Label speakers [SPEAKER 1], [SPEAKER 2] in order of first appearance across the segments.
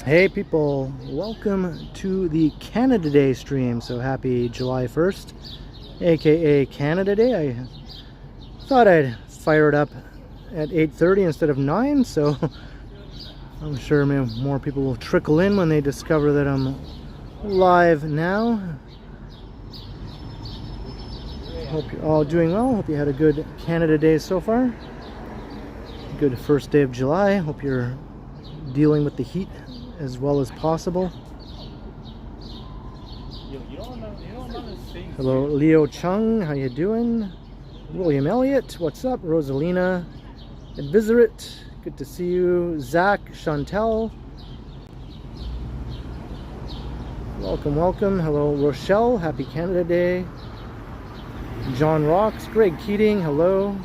[SPEAKER 1] Hey people, welcome to the Canada Day stream. So happy July 1st, aka Canada Day. I thought I'd fire it up at 8:30 instead of 9, so I'm sure more people will trickle in when they discover that I'm live now. Hope you're all doing well. Hope you had a good Canada Day so far. Good first day of July. Hope you're dealing with the heat as well as possible. Hello Leo Chung, how you doing? William Elliott, what's up? Rosalina Advisorit, good to see you. Zach, Chantel, welcome. Hello Rochelle, happy Canada Day. John Rocks, Greg Keating, hello.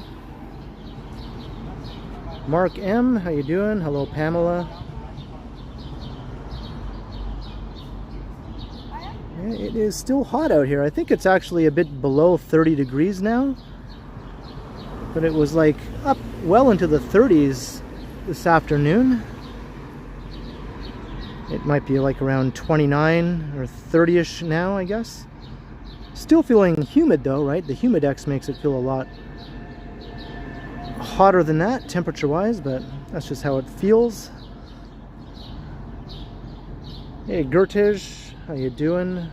[SPEAKER 1] Mark M, how you doing? Hello Pamela. It is still hot out here. I think it's actually a bit below 30 degrees now, but it was like up well into the 30s this afternoon. It might be like around 29 or 30ish now, I guess. Still feeling humid though, right? The Humidex makes it feel a lot hotter than that temperature wise, but that's just how it feels. Hey Gertish, how you doing?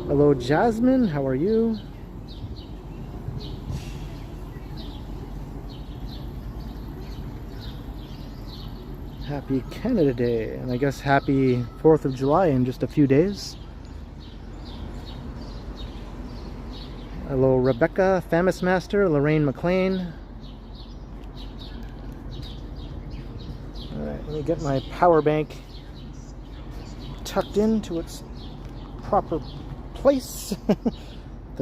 [SPEAKER 1] Hello Jasmine, how are you? Happy Canada Day, and I guess happy 4th of July in just a few days. Hello Rebecca, Famous Master, Lorraine McLean. Alright, let me get my power bank tucked into its proper place.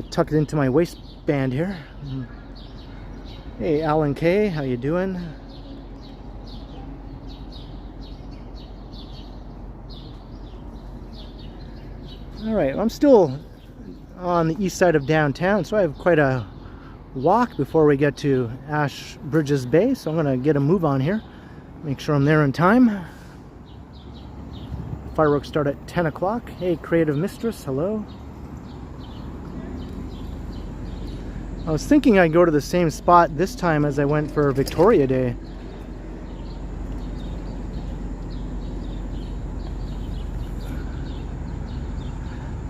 [SPEAKER 1] Tucked into my waistband here. Hey Alan K, how you doing? Alright, I'm still on the east side of downtown, so I have quite a walk before we get to Ashbridges Bay, so I'm gonna get a move on here, make sure I'm there in time. Fireworks start at 10 o'clock. Hey Creative Mistress, hello. I was thinking I'd go to the same spot this time as I went for Victoria Day.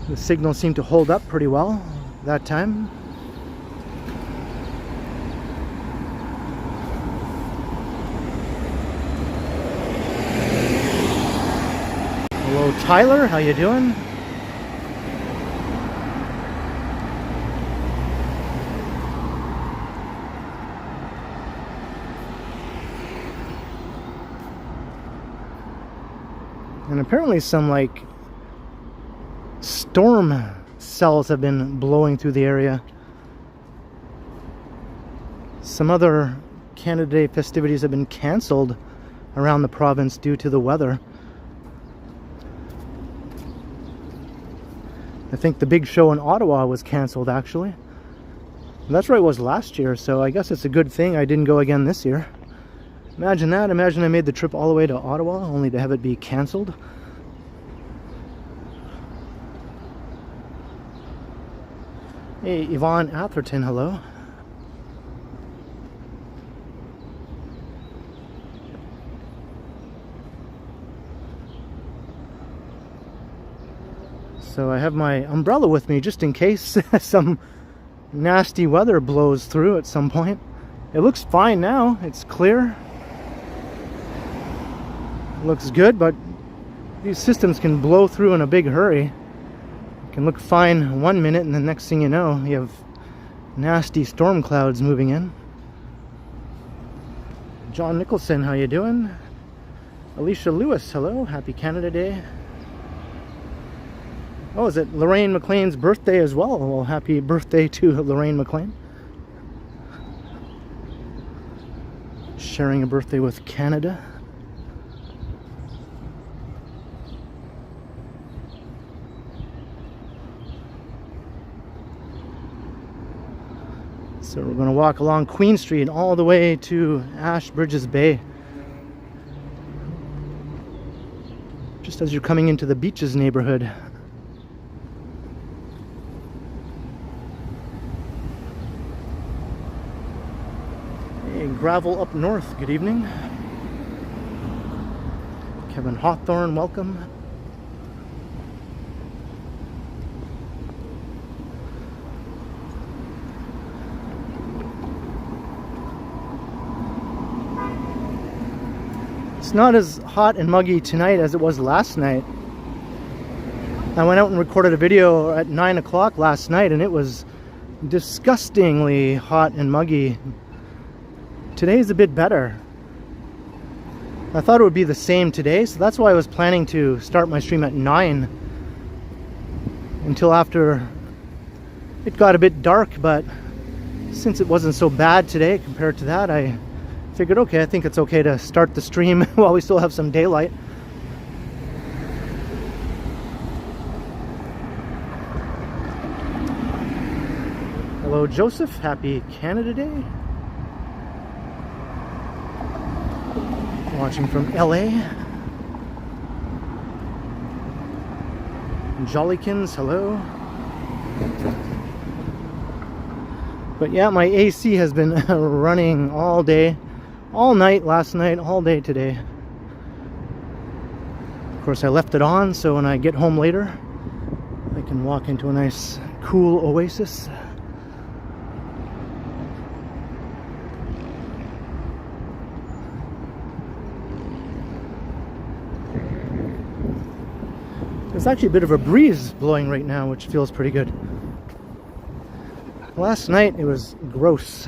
[SPEAKER 1] The signal seemed to hold up pretty well that time. Hello Tyler, how you doing? And apparently some like storm cells have been blowing through the area. Some other Canada Day festivities have been cancelled around the province due to the weather. I think the big show in Ottawa was cancelled actually. That's where it was last year, so I guess it's a good thing I didn't go again this year. Imagine that. Imagine I made the trip all the way to Ottawa only to have it be cancelled. Hey, Yvonne Atherton, hello. So I have my umbrella with me just in case some nasty weather blows through at some point. It looks fine now. It's clear. Looks good, but these systems can blow through in a big hurry. It can look fine 1 minute and the next thing you know you have nasty storm clouds moving in. John Nicholson, how you doing? Alicia Lewis, hello, happy Canada Day. Oh, is it Lorraine McLean's birthday as well? Well, happy birthday to Lorraine McLean. Sharing a birthday with Canada. So we're going to walk along Queen Street all the way to Ashbridges Bay. Just as you're coming into the Beaches neighborhood. Hey, Gravel Up North, good evening. Kevin Hawthorne, welcome. It's not as hot and muggy tonight as it was last night. I went out and recorded a video at 9 o'clock last night and it was disgustingly hot and muggy. Today's a bit better. I thought it would be the same today, so that's why I was planning to start my stream at 9 until after it got a bit dark, but since it wasn't so bad today compared to that, I figured, okay, I think it's okay to start the stream while we still have some daylight. Hello, Joseph. Happy Canada Day. Watching from LA. Jollykins, hello. But yeah, my AC has been running all day. All night last night, all day today. Of course, I left it on so when I get home later, I can walk into a nice, cool oasis. There's actually a bit of a breeze blowing right now, which feels pretty good. Last night, it was gross.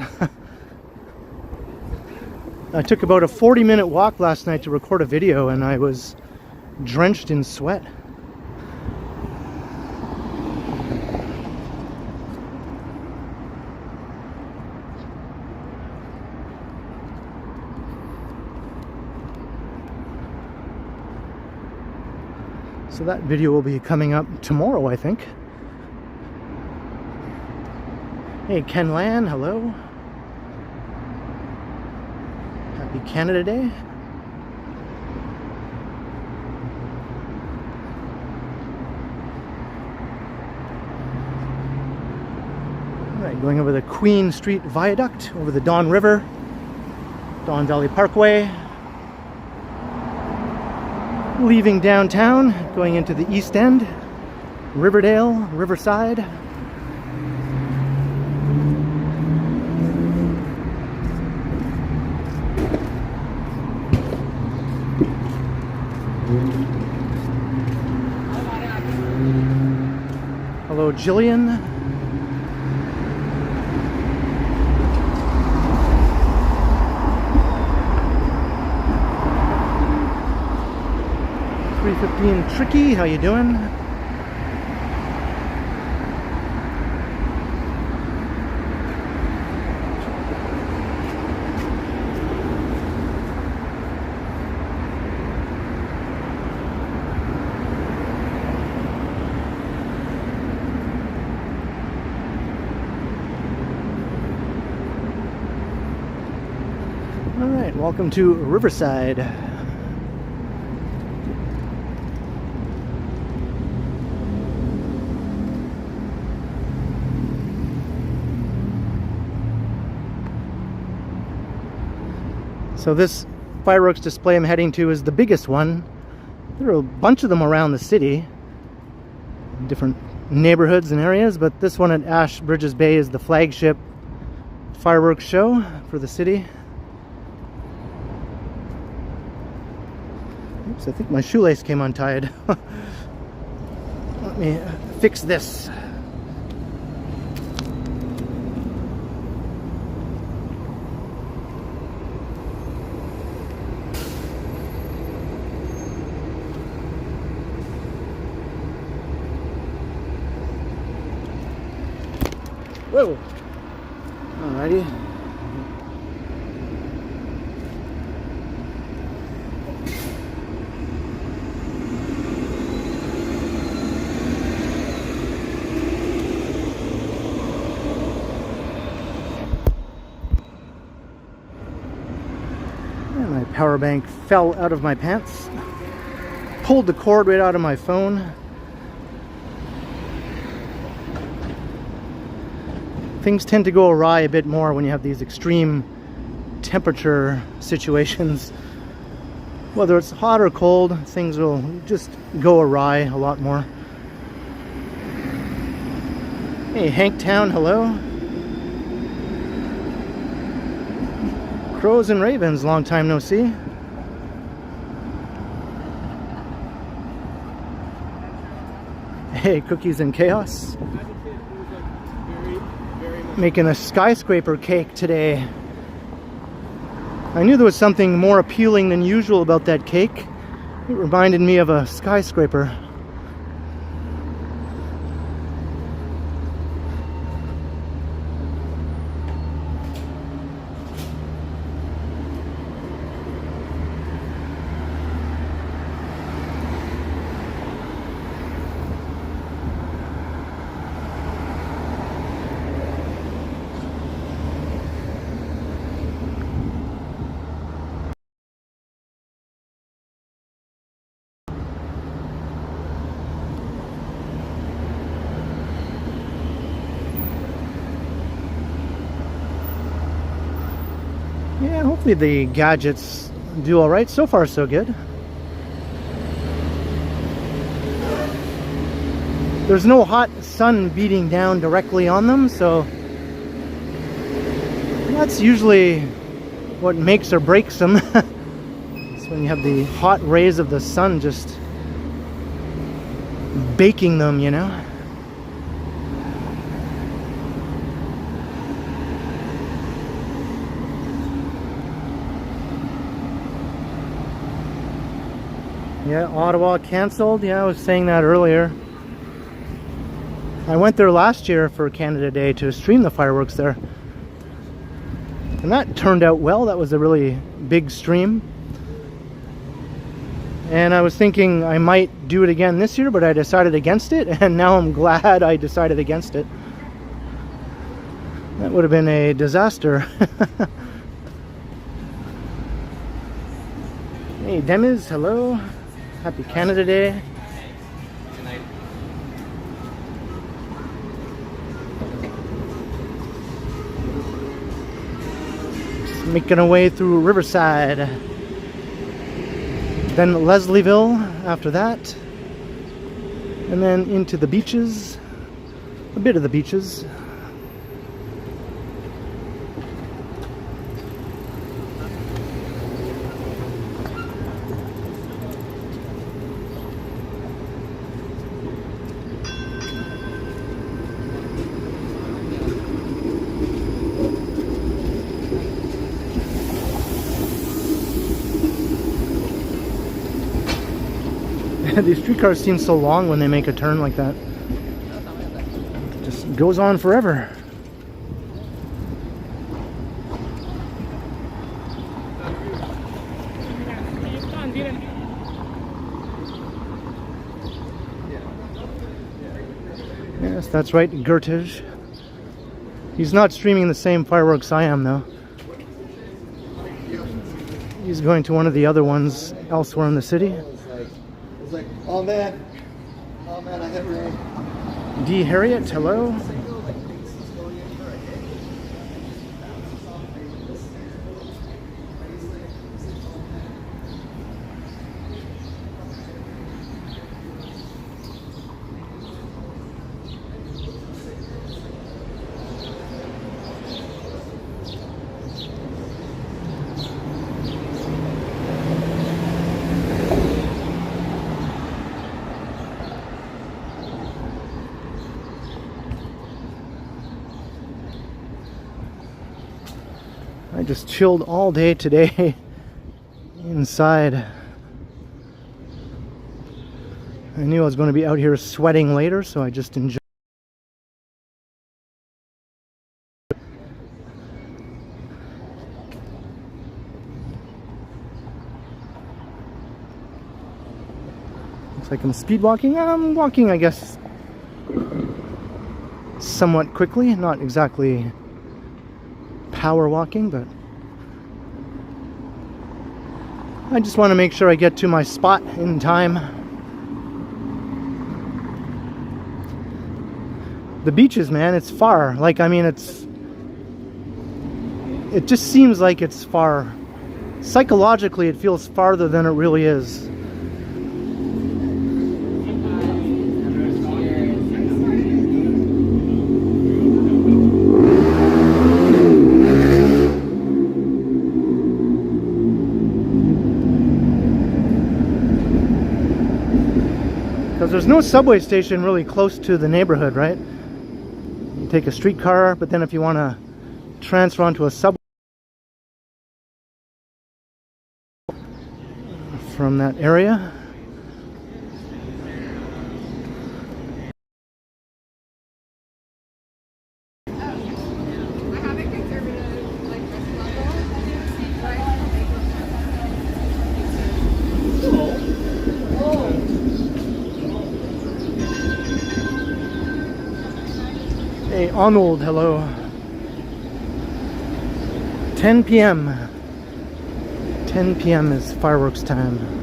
[SPEAKER 1] I took about a 40-minute walk last night to record a video and I was drenched in sweat. So that video will be coming up tomorrow, I think. Hey, Ken Lan, hello. Happy Canada Day. Alright, going over the Queen Street Viaduct, over the Don River, Don Valley Parkway. Leaving downtown, going into the East End, Riverdale, Riverside. Hello, Jillian. Tricky, how you doing? All right, welcome to Riverside. So this fireworks display I'm heading to is the biggest one. There are a bunch of them around the city, different neighborhoods and areas, but this one at Ashbridges Bay is the flagship fireworks show for the city. Oops, I think my shoelace came untied. Let me fix this. Whoa! Alrighty. power bank fell out of my pants. Pulled the cord right out of my phone. Things tend to go awry a bit more when you have these extreme temperature situations. Whether it's hot or cold, things will just go awry a lot more. Hey, Hanktown, hello. Crows and ravens, long time no see. Hey, Cookies and Chaos. Making a skyscraper cake today. I knew there was something more appealing than usual about that cake. It reminded me of a skyscraper. Yeah, hopefully the gadgets do alright. So far, so good. There's no hot sun beating down directly on them, so that's usually what makes or breaks them. It's when you have the hot rays of the sun just baking them, you know. Yeah, Ottawa canceled. Yeah, I was saying that earlier. I went there last year for Canada Day to stream the fireworks there. And that turned out well. That was a really big stream. And I was thinking I might do it again this year, but I decided against it. And now I'm glad I decided against it. That would have been a disaster. Hey, Demis, hello. Happy Canada Day. Just making our way through Riverside. Then Leslieville after that. And then into the beaches. A bit of the beaches. These streetcars seem so long when they make a turn like that. It just goes on forever. Yes, that's right, Gertage. He's not streaming the same fireworks I am, though. He's going to one of the other ones elsewhere in the city.
[SPEAKER 2] Like, oh man, I hit rain.
[SPEAKER 1] D. Harriet, hello. I just chilled all day today inside. I knew I was going to be out here sweating later, so I just enjoyed. Looks like I'm speed walking. I'm walking, I guess, somewhat quickly, not exactly power walking, but I just want to make sure I get to my spot in time. The beaches, man, it's far. Like, I mean, it just seems like it's far. Psychologically, it feels farther than it really is. Because there's no subway station really close to the neighborhood, right? You take a streetcar, but then if you want to transfer onto a subway from that area, hey Arnold, hello. 10 p.m. 10 p.m. is fireworks time.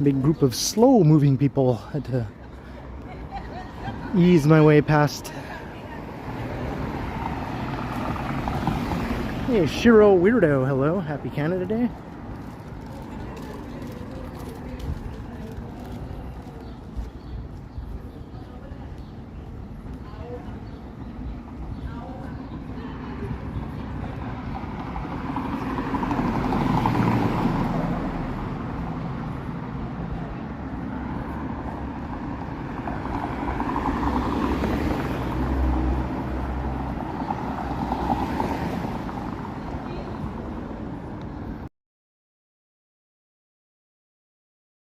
[SPEAKER 1] Big group of slow moving people. Had to ease my way past. Hey Shiro Weirdo, hello, happy Canada Day.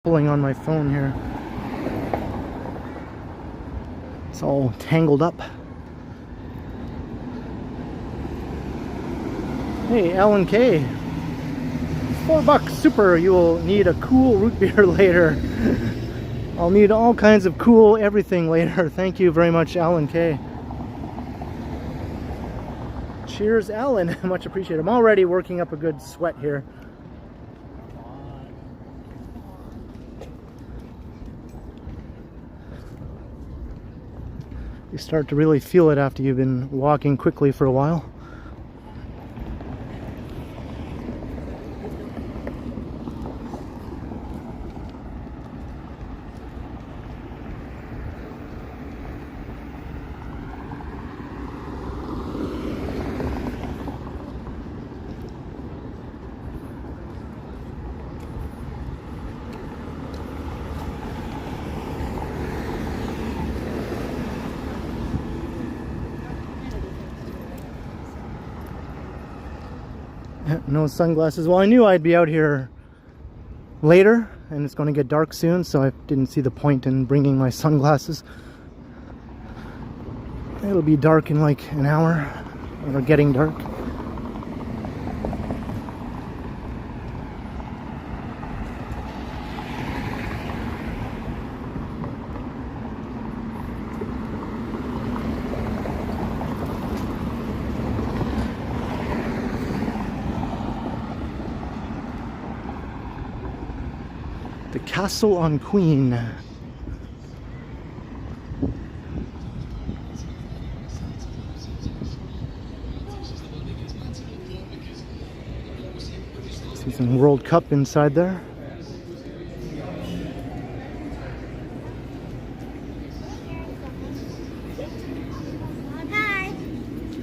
[SPEAKER 1] Pulling on my phone here. It's all tangled up. Hey, Alan K. $4 super. You will need a cool root beer later. I'll need all kinds of cool everything later. Thank you very much, Alan K. Cheers, Alan. Much appreciated. I'm already working up a good sweat here. You start to really feel it after you've been walking quickly for a while. No sunglasses. Well, I knew I'd be out here later and it's going to get dark soon, so I didn't see the point in bringing my sunglasses. It'll be dark in like an hour, or getting dark. The Castle on Queen. See some World Cup inside there.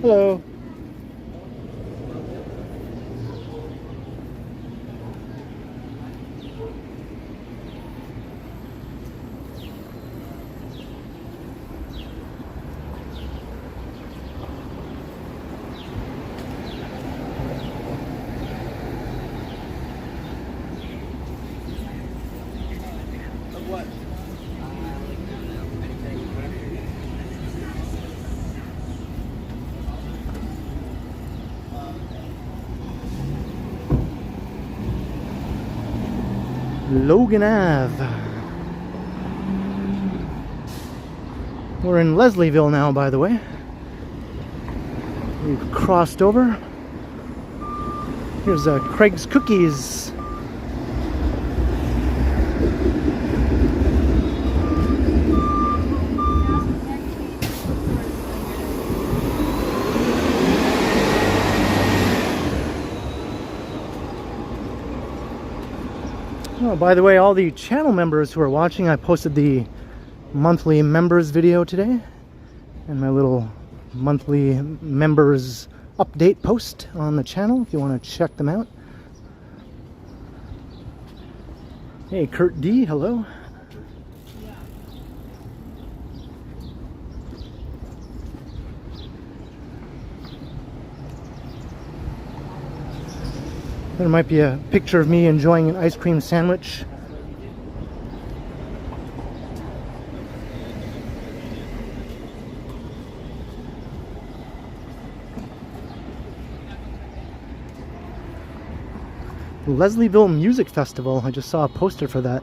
[SPEAKER 1] Hello. Logan Ave. We're in Leslieville now, by the way. We've crossed over. Here's Craig's Cookies. Oh, by the way, all the channel members who are watching, I posted the monthly members video today and my little monthly members update post on the channel if you want to check them out. Hey, Kurt D, hello. There might be a picture of me enjoying an ice cream sandwich. Leslieville Music Festival. I just saw a poster for that.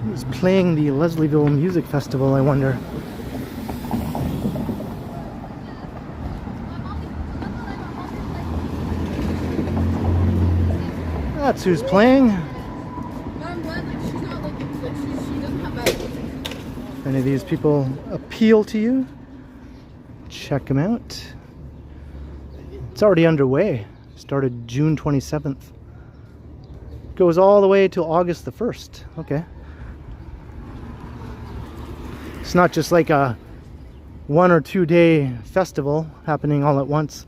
[SPEAKER 1] Who's playing the Leslieville Music Festival, I wonder? That's who's playing. If any of these people appeal to you, check them out. It's already underway. Started June 27th. Goes all the way to August the 1st. Okay. It's not just like a 1 or 2 day festival happening all at once.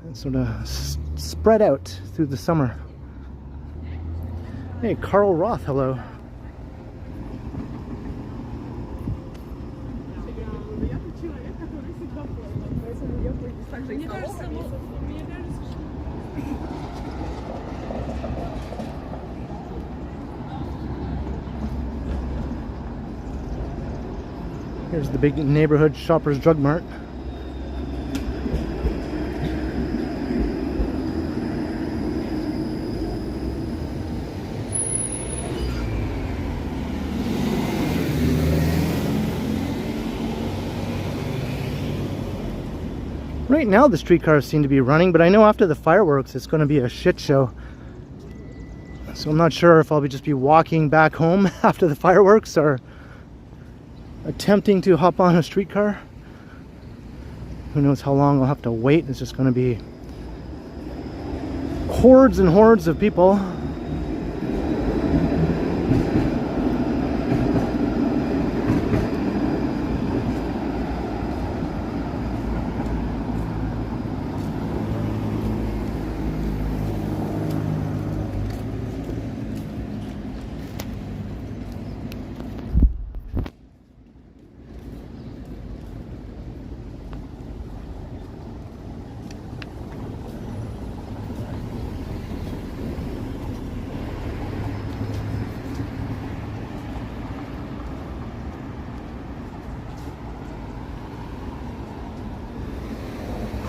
[SPEAKER 1] It's sort of spread out through the summer. Hey, Carl Roth, hello. Here's the big neighborhood Shoppers Drug Mart. Right now the streetcars seem to be running, but I know after the fireworks it's going to be a shit show. So I'm not sure if I'll just be walking back home after the fireworks or attempting to hop on a streetcar. Who knows how long I'll have to wait. It's just going to be hordes and hordes of people.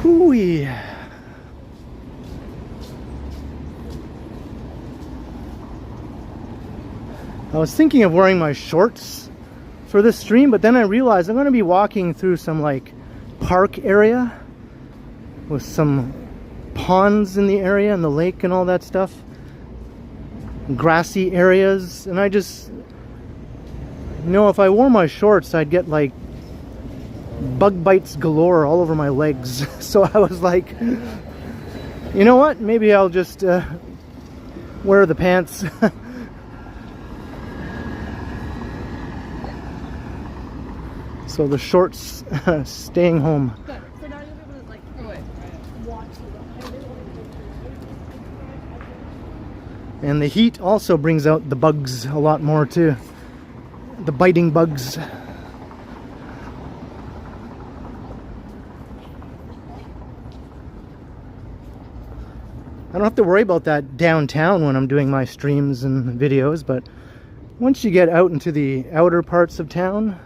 [SPEAKER 1] Hooey. I was thinking of wearing my shorts for this stream, but then I realized I'm going to be walking through some like park area with some ponds in the area and the lake and all that stuff, grassy areas, and I just, you know, if I wore my shorts I'd get like bug bites galore all over my legs. So I was like, you know what, maybe I'll just wear the pants. So the shorts staying home.
[SPEAKER 3] Good. So now you'll be able to like throw it, watch
[SPEAKER 1] And the heat also brings out the bugs a lot more too. The biting bugs. I don't have to worry about that downtown when I'm doing my streams and videos, but once you get out into the outer parts of town,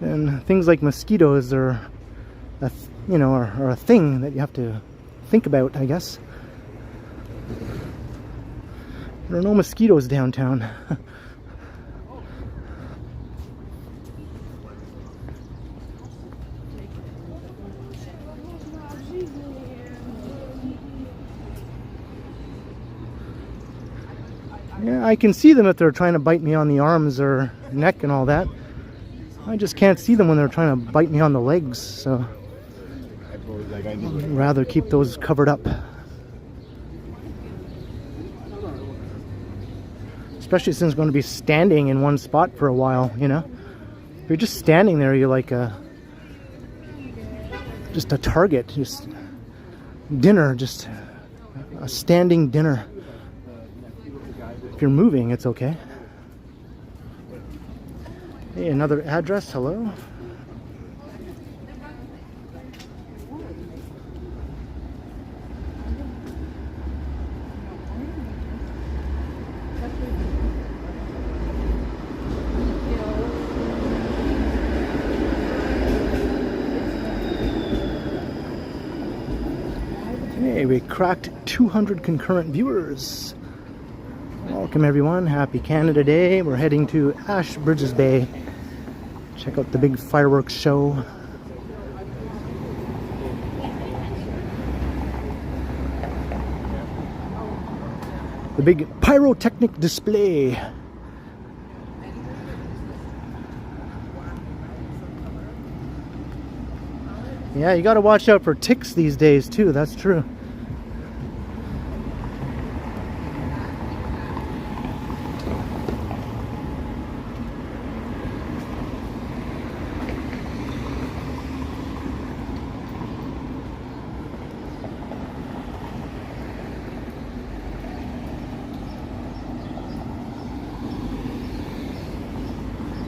[SPEAKER 1] then things like mosquitoes are a thing that you have to think about, I guess. There are no mosquitoes downtown. Yeah, I can see them if they're trying to bite me on the arms or neck and all that. I just can't see them when they're trying to bite me on the legs, so I'd rather keep those covered up. Especially since I'm going to be standing in one spot for a while, you know. If you're just standing there, you're like just a target, just dinner, just a standing dinner. If you're moving, it's okay. Hey, another address, hello. Hey, we cracked 200 concurrent viewers. Welcome everyone, happy Canada Day. We're heading to Ashbridges Bay. Check out the big fireworks show. The big pyrotechnic display. Yeah, you gotta watch out for ticks these days too, that's true.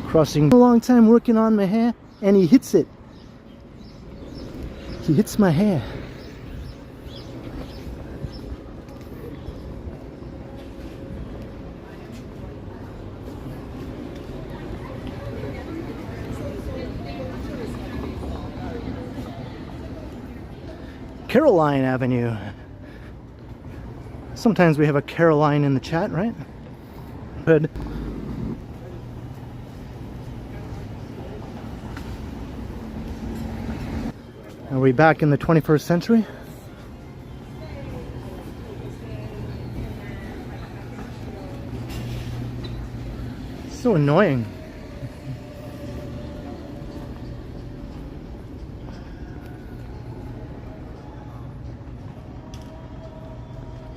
[SPEAKER 1] Crossing a long time working on my hair, and he hits it. He hits my hair. Caroline Avenue. Sometimes we have a Caroline in the chat, right? Good. Are we back in the 21st century? So annoying.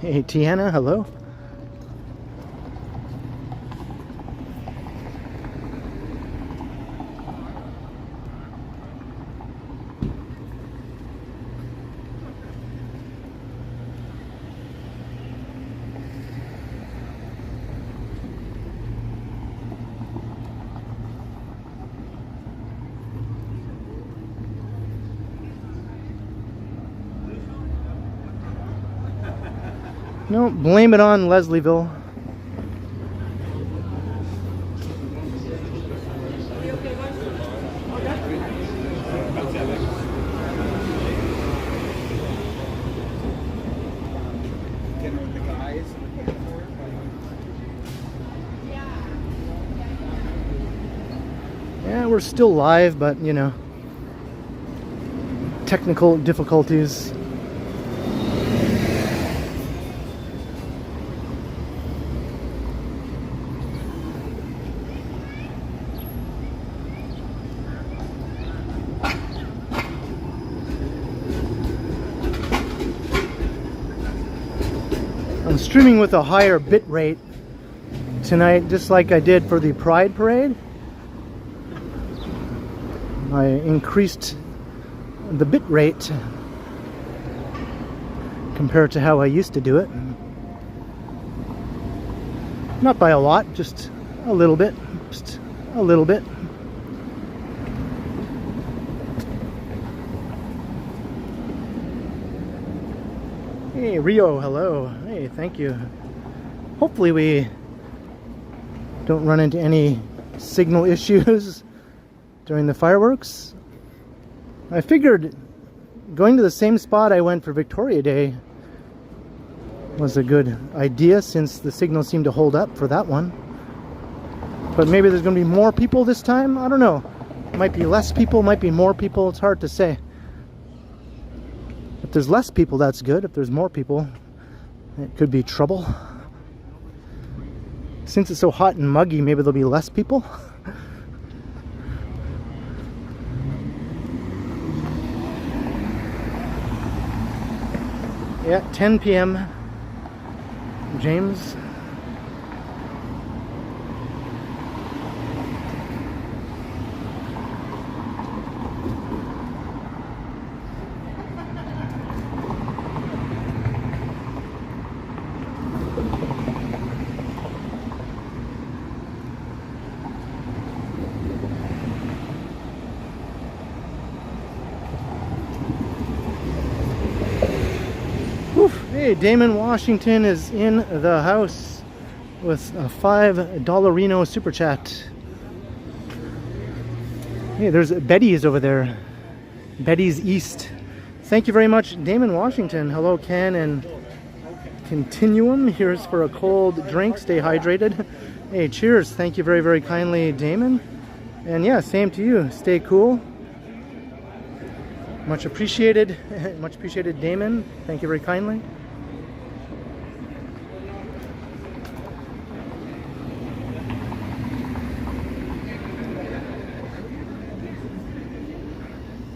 [SPEAKER 1] Hey Tiana, hello. No, blame it on Leslieville. Yeah, we're still live, but you know, technical difficulties. I'm streaming with a higher bit rate tonight, just like I did for the Pride Parade. I increased the bit rate compared to how I used to do it. Not by a lot, just a little bit. Just a little bit. Hey Rio, hello. Hey, thank you. Hopefully we don't run into any signal issues during the fireworks. I figured going to the same spot I went for Victoria Day was a good idea, since the signal seemed to hold up for that one. But maybe there's going to be more people this time? I don't know. Might be less people, might be more people. It's hard to say. If there's less people, that's good. If there's more people, it could be trouble. Since it's so hot and muggy, maybe there'll be less people. Yeah, 10 p.m. James. Hey, Damon Washington is in the house with a $5 Reno super chat. Hey, there's Betty's over there. Betty's East. Thank you very much, Damon Washington. Hello, Ken and Continuum. Here's for a cold drink. Stay hydrated. Hey, cheers. Thank you very, very kindly, Damon. And yeah, same to you. Stay cool. Much appreciated. Much appreciated, Damon. Thank you very kindly.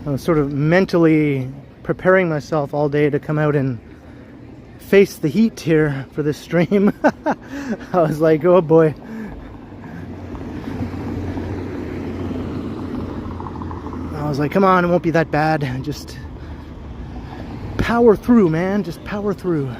[SPEAKER 1] I was sort of mentally preparing myself all day to come out and face the heat here for this stream. I was like, oh boy. I was like, come on, it won't be that bad. Just power through, man. Just power through.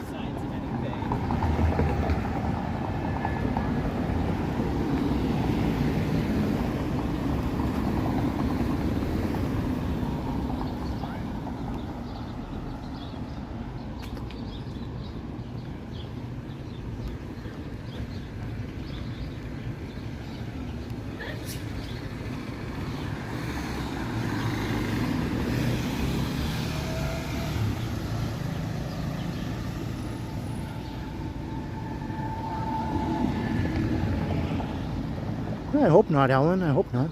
[SPEAKER 1] I hope not, Alan. I hope not.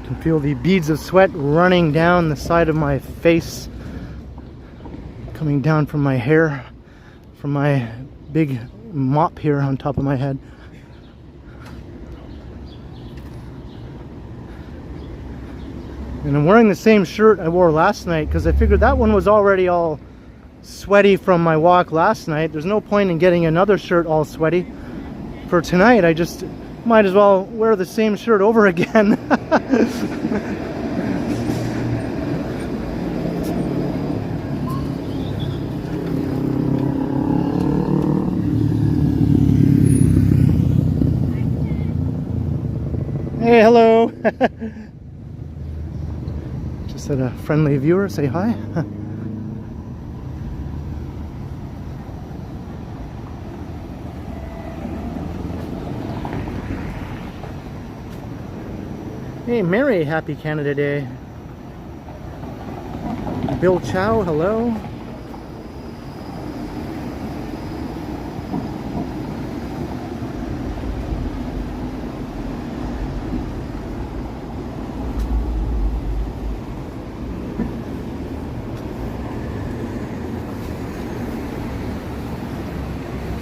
[SPEAKER 1] I can feel the beads of sweat running down the side of my face, coming down from my hair, from my big mop here on top of my head. And I'm wearing the same shirt I wore last night because I figured that one was already all sweaty from my walk last night. There's no point in getting another shirt all sweaty. For tonight, I just might as well wear the same shirt over again. Hey, hello. Just had a friendly viewer say hi. Hey, Mary, happy Canada Day. Bill Chow, hello.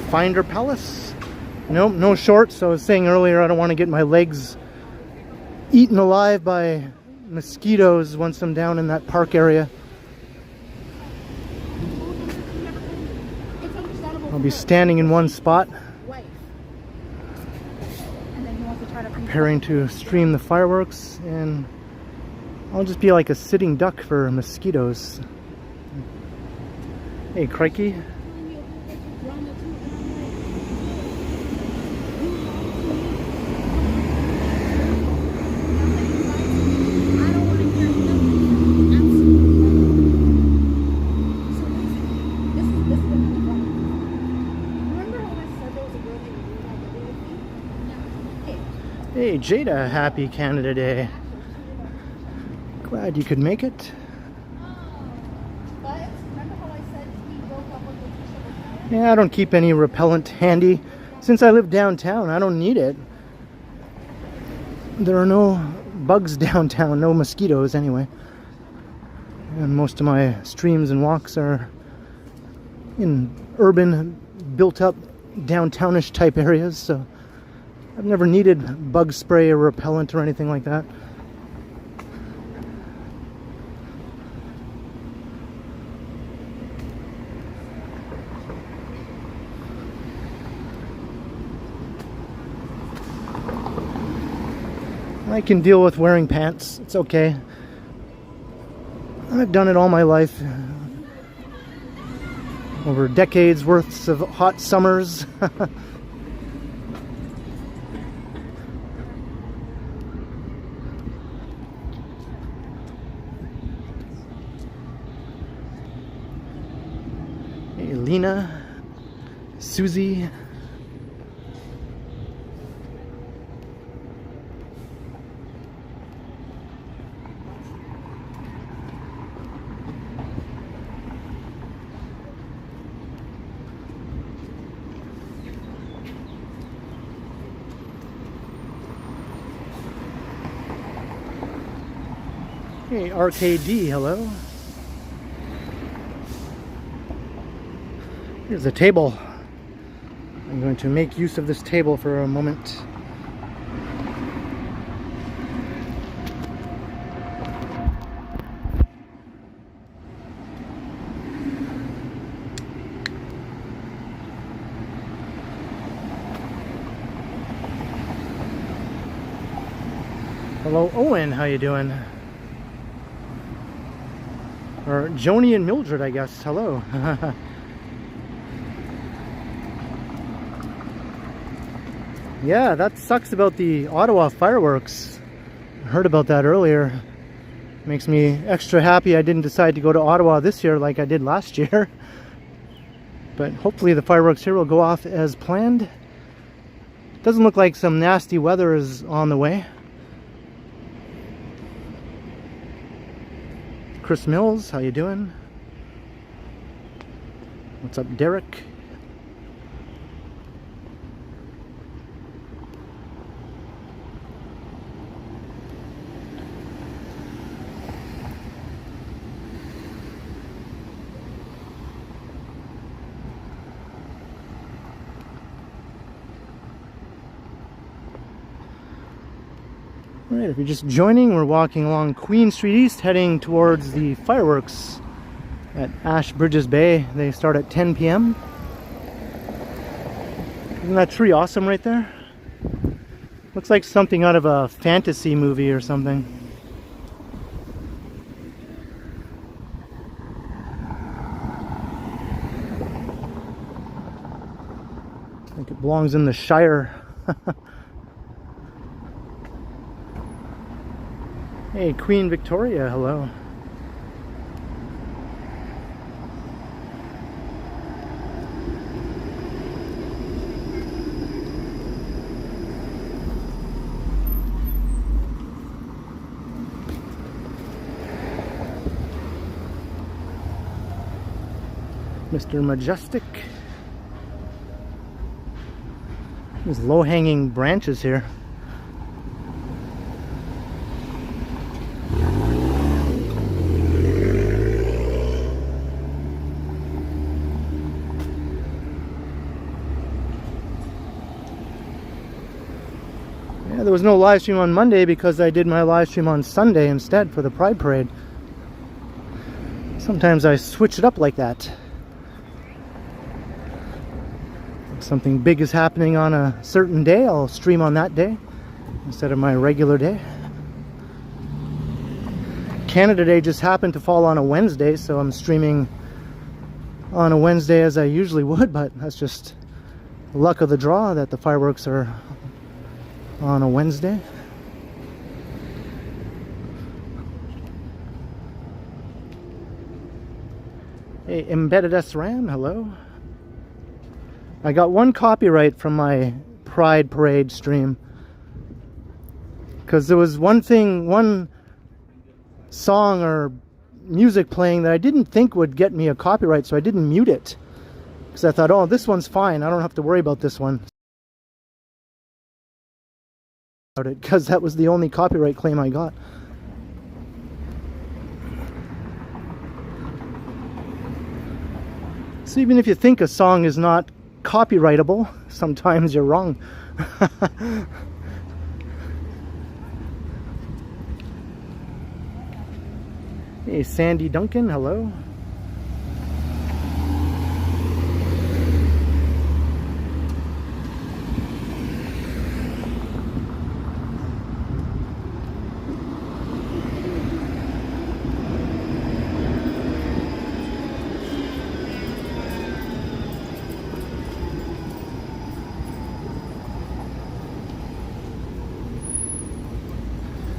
[SPEAKER 1] Finder Palace. Nope, no shorts. I was saying earlier I don't want to get my legs eaten alive by mosquitoes once I'm down in that park area.
[SPEAKER 3] It's understandable.
[SPEAKER 1] I'll be standing in one spot,
[SPEAKER 3] Wife. And then he wants to try to
[SPEAKER 1] preparing to stream the fireworks, and I'll just be like a sitting duck for mosquitoes. Hey, crikey. Hey, Jada, happy Canada Day. Glad you could make it. Yeah, I don't keep any repellent handy. Since I live downtown, I don't need it. There are no bugs downtown, no mosquitoes anyway. And most of my streams and walks are in urban, built-up, downtownish type areas, so I've never needed bug spray or repellent or anything like that. I can deal with wearing pants. It's okay. I've done it all my life. Over decades worth of hot summers. Hey, Lena, Susie. Hey, RKD, hello. Here's a table. I'm going to make use of this table for a moment. Hello, Owen, how you doing? Or Joni and Mildred, I guess. Hello. Yeah, that sucks about the Ottawa fireworks. I heard about that earlier. Makes me extra happy I didn't decide to go to Ottawa this year like I did last year. But hopefully the fireworks here will go off as planned. Doesn't look like some nasty weather is on the way. Chris Mills, how you doing? What's up, Derek? Alright, if you're just joining, we're walking along Queen Street East heading towards the fireworks at Ashbridges Bay. They start at 10 p.m. Isn't that tree awesome right there? Looks like something out of a fantasy movie or something. I think it belongs in the Shire. Hey, Queen Victoria, hello. Mr. Majestic. There's low-hanging branches here. There was no live stream on Monday because I did my live stream on Sunday instead for the Pride Parade. Sometimes I switch it up like that. If something big is happening on a certain day, I'll stream on that day instead of my regular day. Canada Day just happened to fall on a Wednesday, so I'm streaming on a Wednesday as I usually would, but that's just luck of the draw that the fireworks are on a Wednesday. Hey, Embedded SRAM, hello. I got one copyright from my Pride Parade stream because there was one song or music playing that I didn't think would get me a copyright, so I didn't mute it because I thought, oh, this one's fine, I don't have to worry about this one, because that was the only copyright claim I got. So even if you think a song is not copyrightable, sometimes you're wrong. Hey, Sandy Duncan, hello.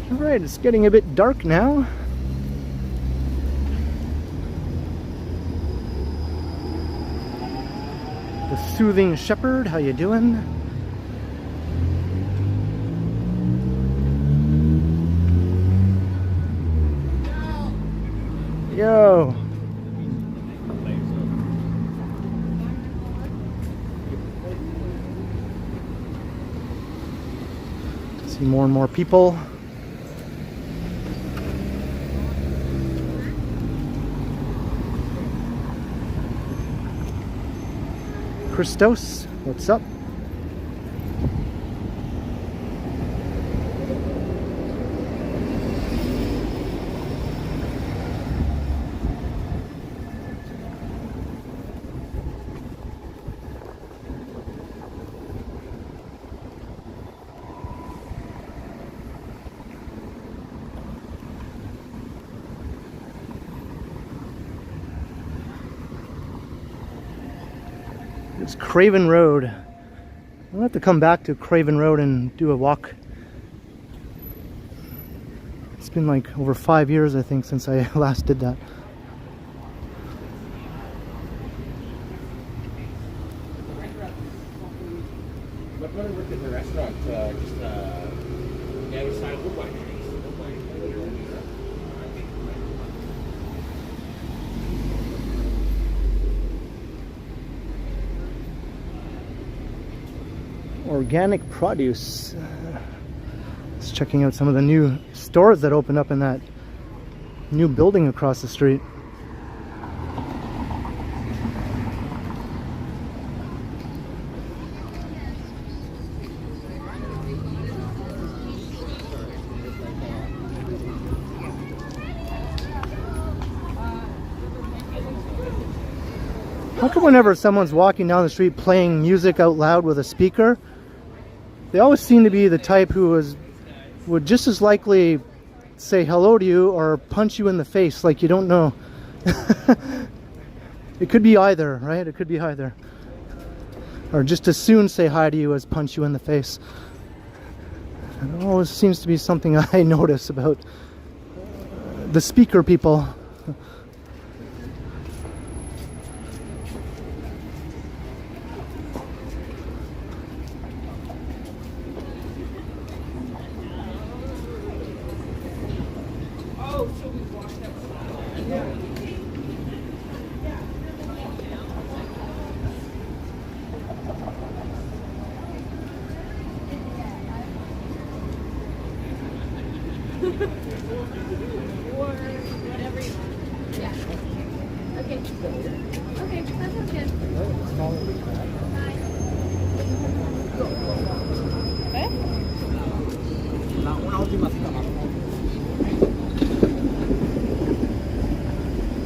[SPEAKER 1] Alright, it's getting a bit dark now. The Soothing Shepherd, how you doing? Yo! See more and more people. Christos, what's up? It's Craven Road. I'll have to come back to Craven Road and do a walk. It's been like over 5 years, I think, since I last did that. Organic produce. Just checking out some of the new stores that opened up in that new building across the street. How come whenever someone's walking down the street playing music out loud with a speaker, they always seem to be the type who would just as likely say hello to you or punch you in the face like you don't know. It could be either, right? It could be either. Or just as soon say hi to you as punch you in the face. It always seems to be something I notice about the speaker people.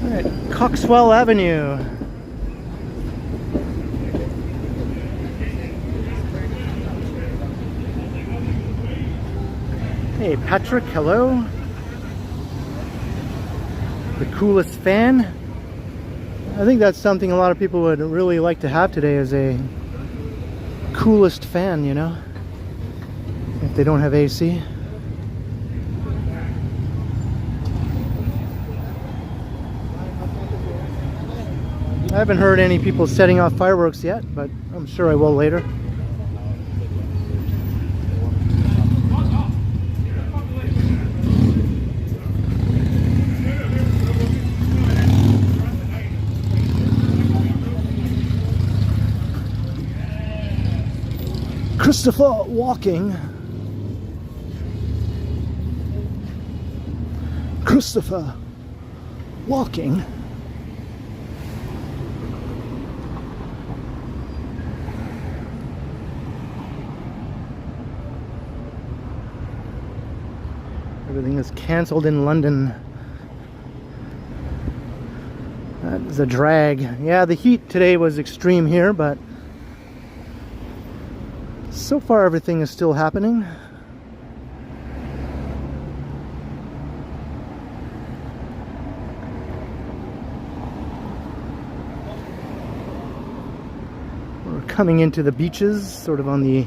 [SPEAKER 1] Alright, Coxwell Avenue. Hey Patrick, hello. The coolest fan. I think that's something a lot of people would really like to have today, is a coolest fan, you know, if they don't have AC. I haven't heard any people setting off fireworks yet, but I'm sure I will later. Christopher walking. Christopher walking. Everything is cancelled in London. That is a drag. Yeah, the heat today was extreme here, but so far everything is still happening. We're coming into the beaches, sort of on the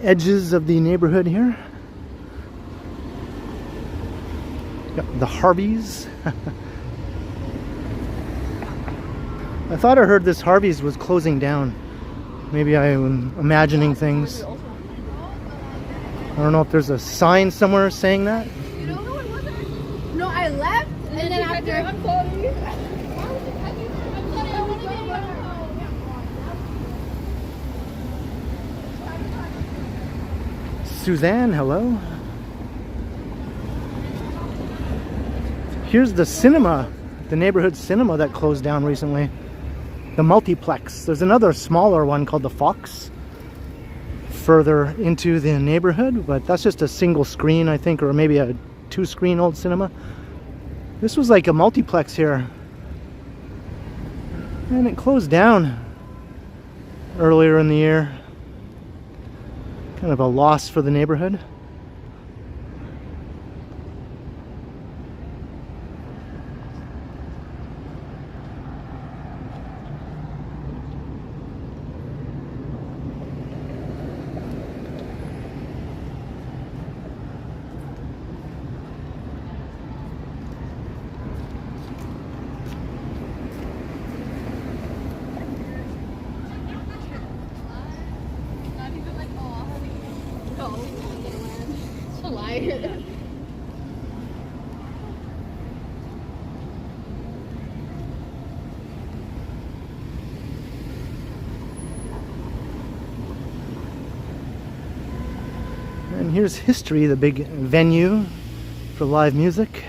[SPEAKER 1] edges of the neighborhood here. Got the Harveys. I thought I heard this Harveys was closing down. Maybe I am imagining things. I don't know if there's a sign somewhere saying that.
[SPEAKER 3] You don't know what was it? No, I left and then after. I'm sorry. I want to be.
[SPEAKER 1] Suzanne, hello. Here's the cinema, the neighborhood cinema that closed down recently. The multiplex. There's another smaller one called the Fox further into the neighborhood, but that's just a single screen, I think, or maybe a 2-screen old cinema. This was like a multiplex here, and it closed down earlier in the year. Kind of a loss for the neighborhood. And here's History, the big venue for live music.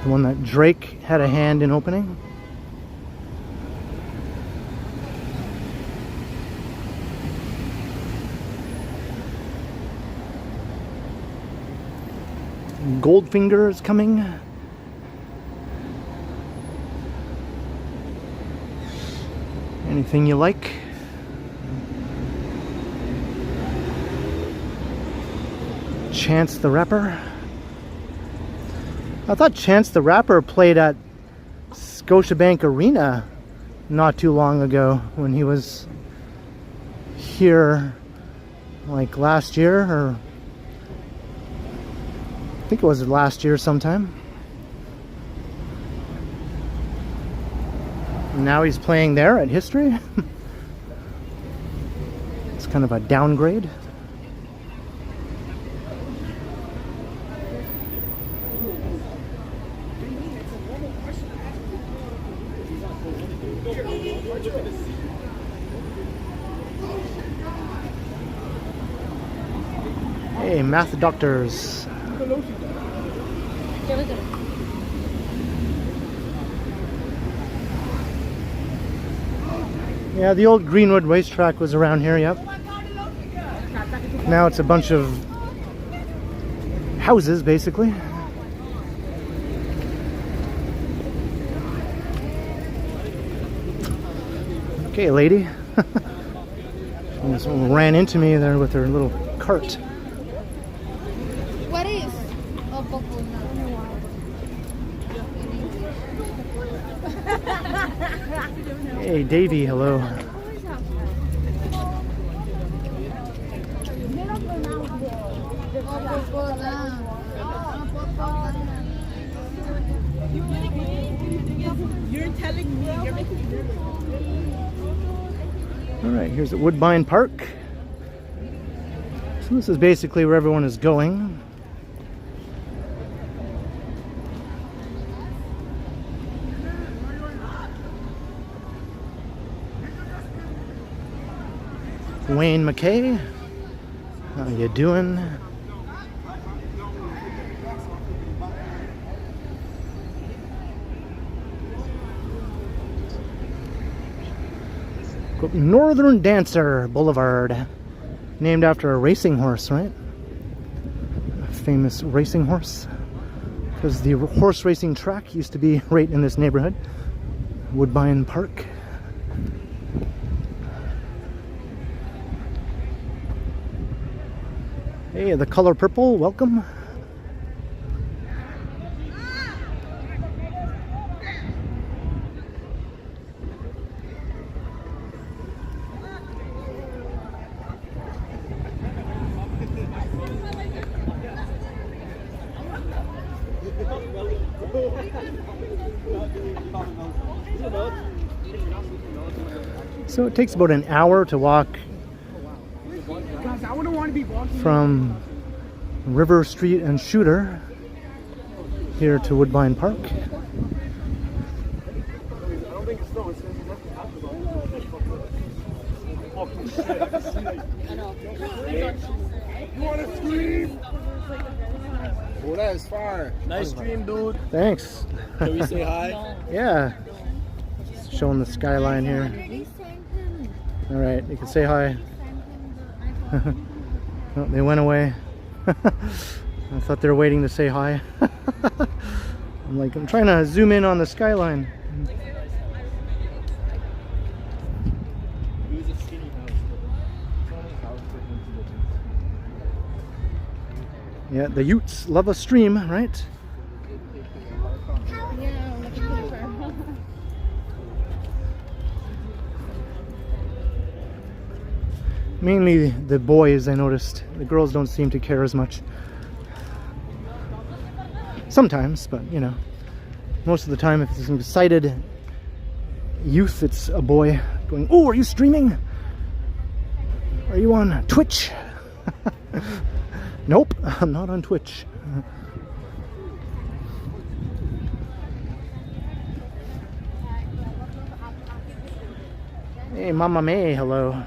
[SPEAKER 1] The one that Drake had a hand in opening. Goldfinger is coming. Anything you like? Chance the Rapper. I thought Chance the Rapper played at Scotiabank Arena not too long ago when he was here, like last year, or I think it was last year sometime. And now he's playing there at History. It's kind of a downgrade. Hey, math doctors. Yeah, the old Greenwood racetrack was around here, yep. Now it's a bunch of houses, basically. Okay, lady. Someone ran into me there with her little cart.
[SPEAKER 3] What is?
[SPEAKER 1] Hey, Davey, hello.
[SPEAKER 4] You're telling me you're making me nervous.
[SPEAKER 1] Alright, here's at Woodbine Park. So this is basically where everyone is going. Wayne McKay, how you doing? Northern Dancer Boulevard, named after a racing horse, right? A famous racing horse, because the horse racing track used to be right in this neighborhood, Woodbine Park. Hey, the color purple, welcome. So it takes about an hour to walk from River Street and Shooter here to Woodbine Park.
[SPEAKER 2] Oh, that is far. Nice stream, dude.
[SPEAKER 1] Thanks.
[SPEAKER 2] Can we say hi?
[SPEAKER 1] Yeah. Just showing the skyline here. Alright, you can say hi. Oh, they went away. I thought they were waiting to say hi. I'm trying to zoom in on the skyline. Yeah, the Utes love a stream, right?
[SPEAKER 3] Yeah, I'm looking for her.
[SPEAKER 1] Mainly the boys, I noticed. The girls don't seem to care as much. Sometimes, but you know, most of the time if it's an excited youth, it's a boy going, "Oh, are you streaming? Are you on Twitch?" Nope, I'm not on Twitch. Hey, Mama May, hello.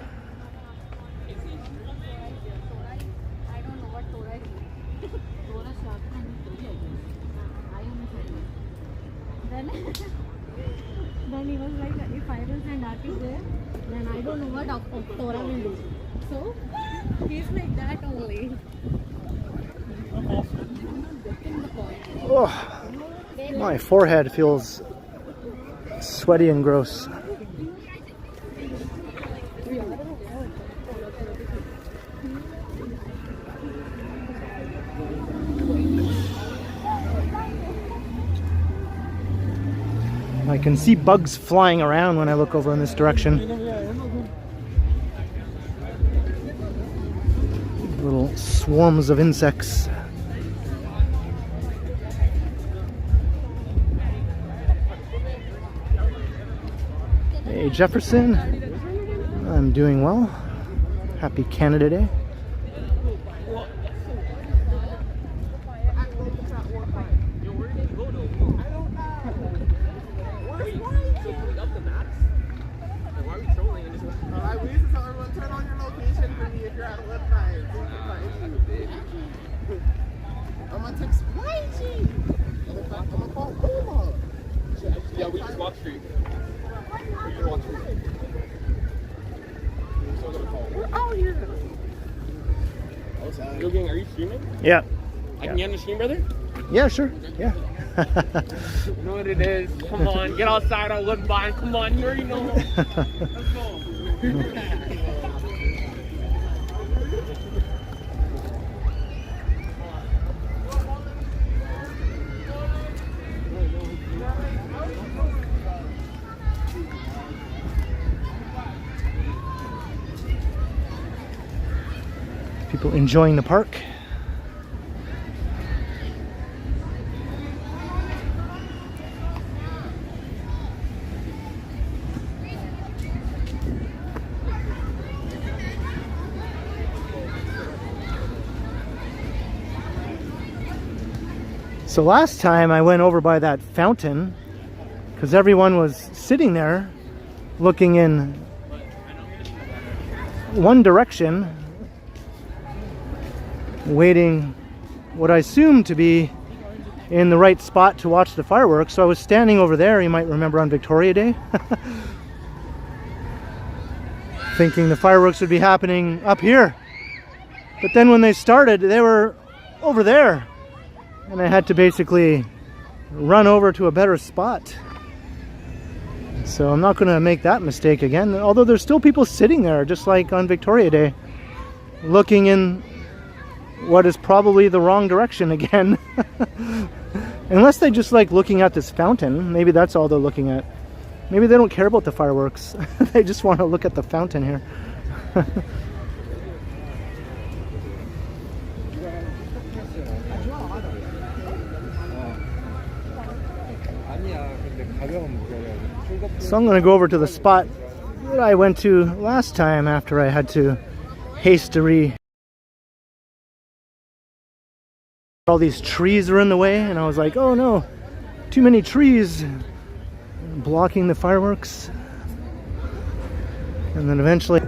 [SPEAKER 3] Then he was like, if I will send artist there, then I don't know what Tora will do. So he's like that only.
[SPEAKER 1] Oh, my forehead feels sweaty and gross. I can see bugs flying around when I look over in this direction. Little swarms of insects. Hey Jefferson, I'm doing well. Happy Canada Day.
[SPEAKER 2] Yeah, we just walk street.
[SPEAKER 3] We're out here.
[SPEAKER 5] Yo, gang, are you streaming?
[SPEAKER 1] Yeah.
[SPEAKER 5] I can get on the stream, brother?
[SPEAKER 1] Yeah, sure. Yeah.
[SPEAKER 5] You know what it is. Come on, get outside on Woodbine. Come on, you already know. Let's go.
[SPEAKER 1] People enjoying the park. So last time I went over by that fountain because everyone was sitting there looking in one direction, waiting what I assumed to be in the right spot to watch the fireworks. So I was standing over there, you might remember, on Victoria Day, thinking the fireworks would be happening up here. But then when they started, they were over there. And I had to basically run over to a better spot. So I'm not going to make that mistake again. Although there's still people sitting there, just like on Victoria Day, looking in what is probably the wrong direction again. Unless they just like looking at this fountain. Maybe that's all they're looking at. Maybe they don't care about the fireworks. They just want to look at the fountain here. So I'm going to go over to the spot that I went to last time after I had to hastily. All these trees were in the way, and I was like, oh no, too many trees blocking the fireworks. And then eventually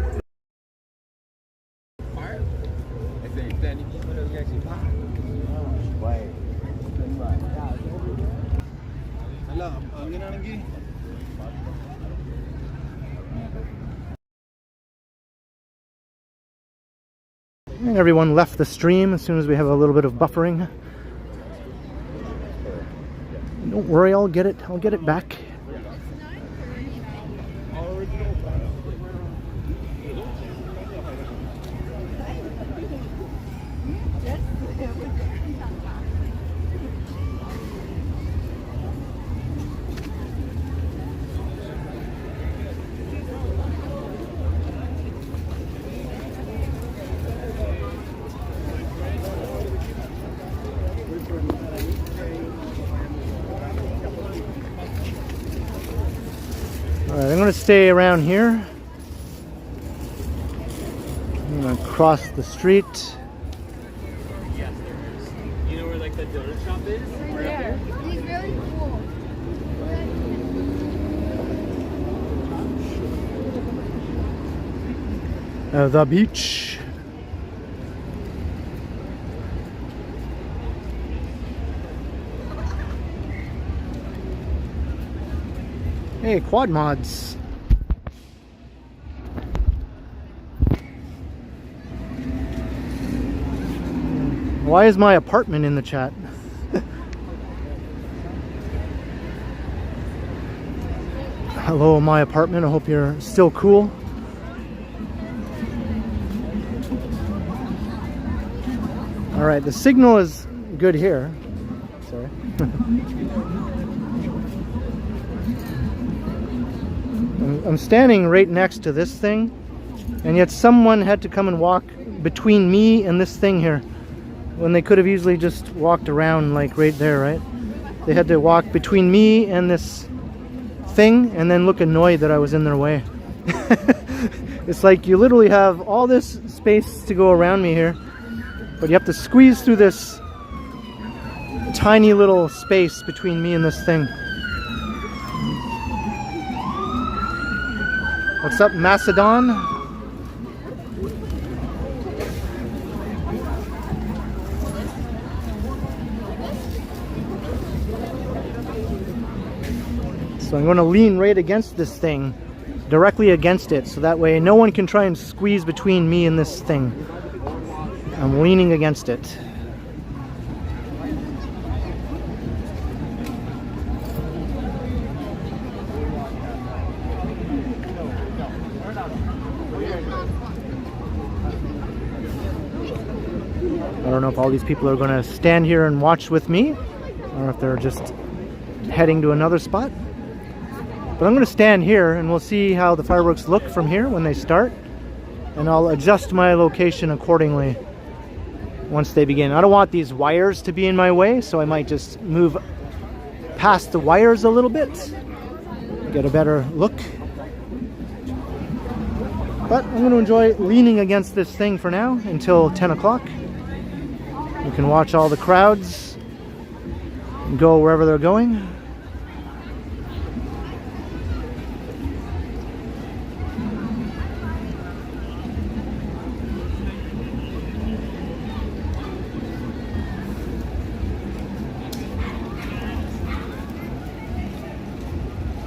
[SPEAKER 1] and everyone left the stream as soon as we have a little bit of buffering. Don't worry, I'll get it back. Alright, I'm going to stay around here. I'm going to cross the street.
[SPEAKER 5] Yes, there is. You know where like the donut shop is? Right
[SPEAKER 3] There. He's really cool.
[SPEAKER 1] The beach. Hey, quad mods. Why is my apartment in the chat? Hello, my apartment. I hope you're still cool. All right, the signal is good here. Sorry. I'm standing right next to this thing, and yet someone had to come and walk between me and this thing here, when they could have easily just walked around like right there, right? They had to walk between me and this thing and then look annoyed that I was in their way. It's like you literally have all this space to go around me here, but you have to squeeze through this tiny little space between me and this thing. What's up, Macedon? So I'm going to lean right against this thing, directly against it, so that way no one can try and squeeze between me and this thing. I'm leaning against it. I don't know if all these people are going to stand here and watch with me, or if they're just heading to another spot. But I'm going to stand here and we'll see how the fireworks look from here when they start. And I'll adjust my location accordingly once they begin. I don't want these wires to be in my way, so I might just move past the wires a little bit, get a better look. But I'm going to enjoy leaning against this thing for now until 10 o'clock. You can watch all the crowds and go wherever they're going.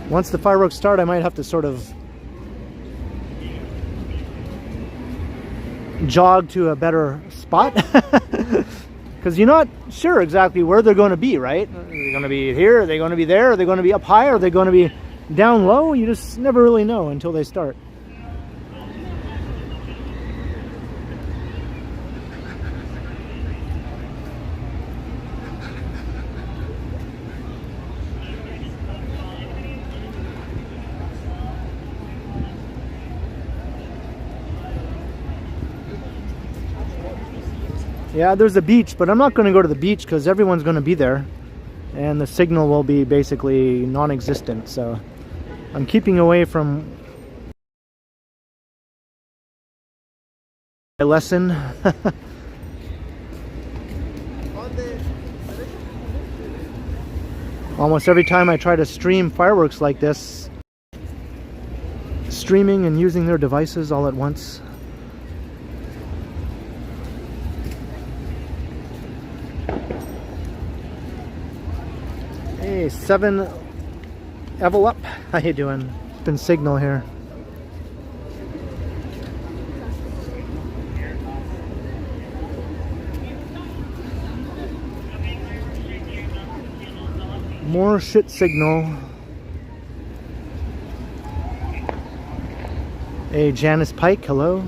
[SPEAKER 1] Once the fireworks start, I might have to sort of jog to a better spot because you're not sure exactly where they're going to be, right? Are they going to be here? Are they going to be there? Are they going to be up high? Are they going to be down low? You just never really know until they start. Yeah, there's a beach, but I'm not going to go to the beach because everyone's going to be there and the signal will be basically non-existent, so I'm keeping away from my lesson. Almost every time I try to stream fireworks like this, streaming and using their devices all at once. Hey, 7 Evil Up, how you doing? Been signal here. More shit signal. Hey, Janice Pike, hello.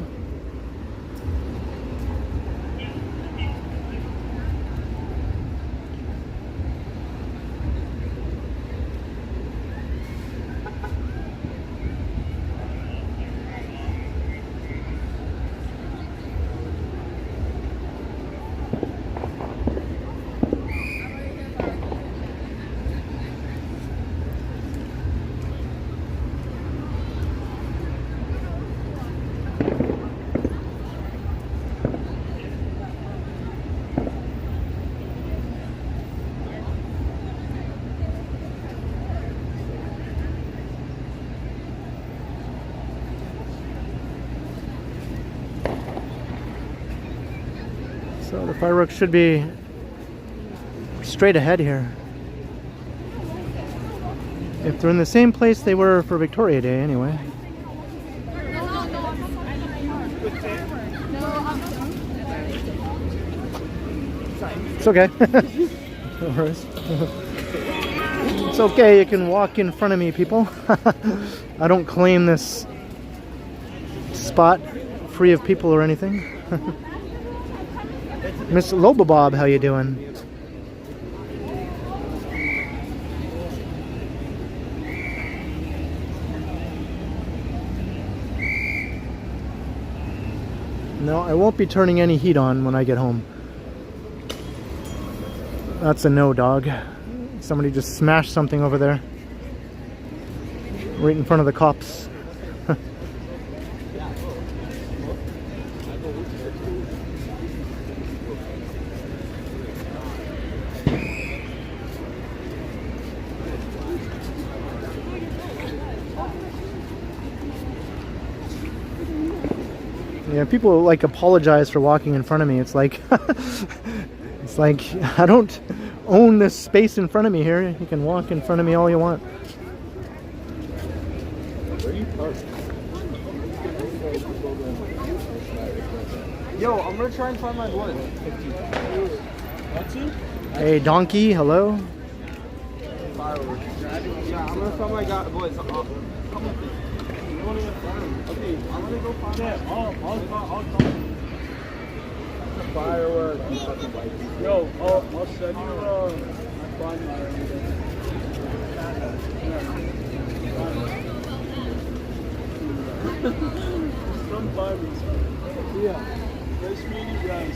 [SPEAKER 1] So the fireworks should be straight ahead here. If they're in the same place they were for Victoria Day anyway. It's okay. No worries. It's okay, you can walk in front of me, people. I don't claim this spot free of people or anything. Miss Lobabob, how you doing? No, I won't be turning any heat on when I get home. That's a no, dog. Somebody just smashed something over there. Right in front of the cops. Yeah, people like apologize for walking in front of me. It's like it's like I don't own this space in front of me here. You can walk in front of me all you want.
[SPEAKER 5] Yo, I'm gonna try and find my blood.
[SPEAKER 1] Hey, Donkey, hello.
[SPEAKER 5] Fireworks. Yeah, I'm gonna find my boys. Come with me. You want to find them? Okay, I'm gonna go find them. I'll fireworks. Yo, I'll send you find my some fireworks. Yeah. Nice meeting you guys.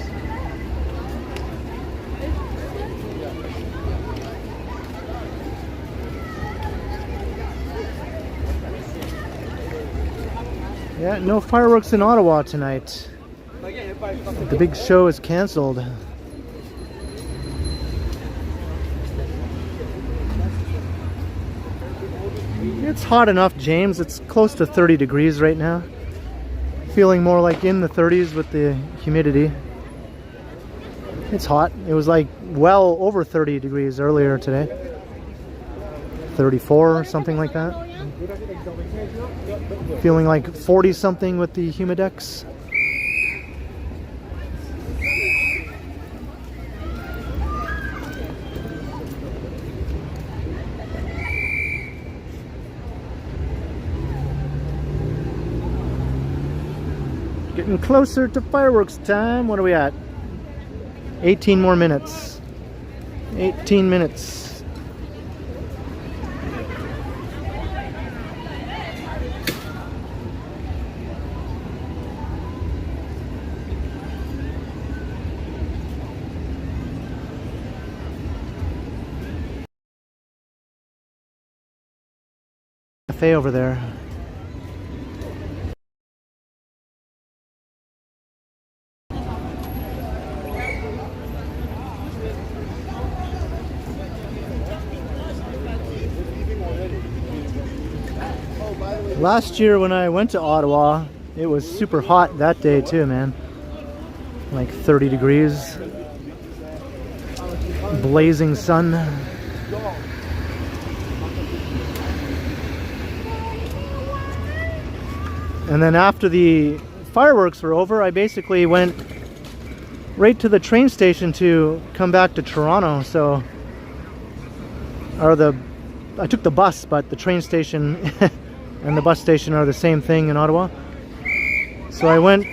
[SPEAKER 1] Yeah, no fireworks in Ottawa tonight. The big show is canceled. It's hot enough, James. It's close to 30 degrees right now. Feeling more like in the 30s with the humidity. It's hot. It was like well over 30 degrees earlier today. 34 or something like that. Feeling like 40 something with the Humidex. Getting closer to fireworks time. What are we at? 18 more minutes. 18 minutes. Cafe over there. Last year when I went to Ottawa, it was super hot that day too, man. Like 30 degrees. Blazing sun. And then after the fireworks were over, I basically went right to the train station to come back to Toronto. So, I took the bus, but the train station and the bus station are the same thing in Ottawa. So I went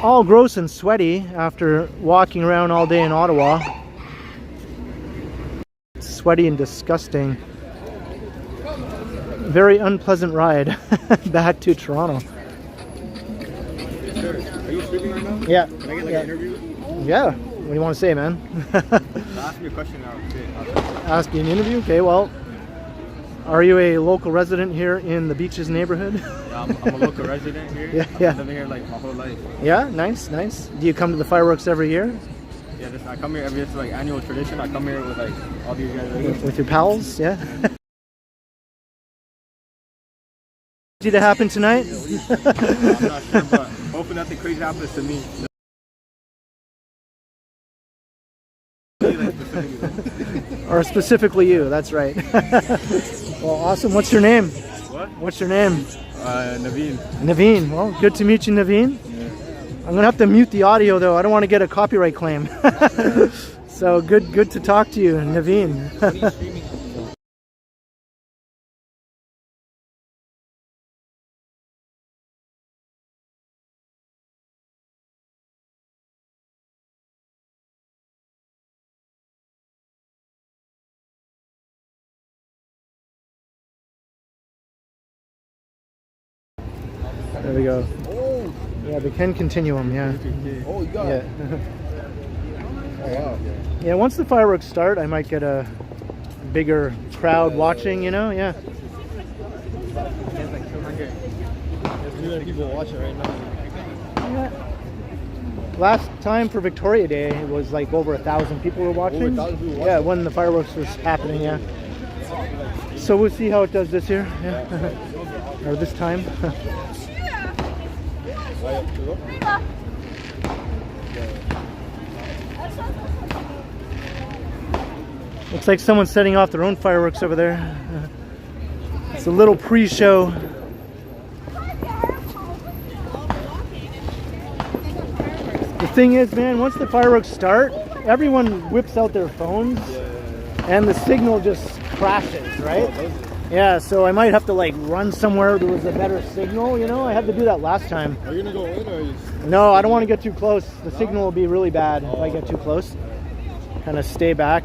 [SPEAKER 1] all gross and sweaty after walking around all day in Ottawa. Sweaty and disgusting. Very unpleasant ride back to Toronto.
[SPEAKER 2] Are you streaming right now?
[SPEAKER 1] Yeah.
[SPEAKER 2] Can I get like an interview?
[SPEAKER 1] Yeah. What do you want to say, man?
[SPEAKER 2] Ask me a question now.
[SPEAKER 1] Ask you an interview? Okay, well, are you a local resident here in the Beaches neighborhood?
[SPEAKER 2] Yeah, I'm a local resident here.
[SPEAKER 1] Yeah,
[SPEAKER 2] I've
[SPEAKER 1] yeah.
[SPEAKER 2] been living here like my whole life.
[SPEAKER 1] Yeah, nice, nice. Do you come to the fireworks every year?
[SPEAKER 2] Yeah, I come here every, it's like annual tradition. I come here with like all these guys.
[SPEAKER 1] With your pals, yeah? Did it happen tonight?
[SPEAKER 2] I'm not sure, but hoping nothing crazy happens to me.
[SPEAKER 1] Or specifically you, that's right. Well, awesome. What's your name?
[SPEAKER 2] What?
[SPEAKER 1] What's your name?
[SPEAKER 2] Naveen.
[SPEAKER 1] Naveen. Well, good to meet you, Naveen. Yeah. I'm gonna have to mute the audio though. I don't want to get a copyright claim. So good to talk to you, Naveen. There we go.
[SPEAKER 2] Oh.
[SPEAKER 1] Yeah, the Ken Continuum, yeah.
[SPEAKER 2] Oh, you got it. Oh, wow.
[SPEAKER 1] Yeah, once the fireworks start, I might get a bigger crowd watching, you know, yeah.
[SPEAKER 2] There's like 200. There's 200 people watching right now.
[SPEAKER 1] Yeah. Last time for Victoria Day, it was like over 1,000 people were watching.
[SPEAKER 2] Over 1,000 people watching?
[SPEAKER 1] Yeah, when the fireworks was happening, yeah. So we'll see how it does this year, yeah. Or this time. Looks like someone's setting off their own fireworks over there. It's a little pre-show. The thing is, man, once the fireworks start, everyone whips out their phones, and the signal just crashes, right? Yeah, so I might have to like run somewhere there was a better signal, you know? I had to do that last time.
[SPEAKER 5] Are you gonna go in or are you?
[SPEAKER 1] No, I don't want to get too close. The signal will be really bad if I get too close. Kind of stay back.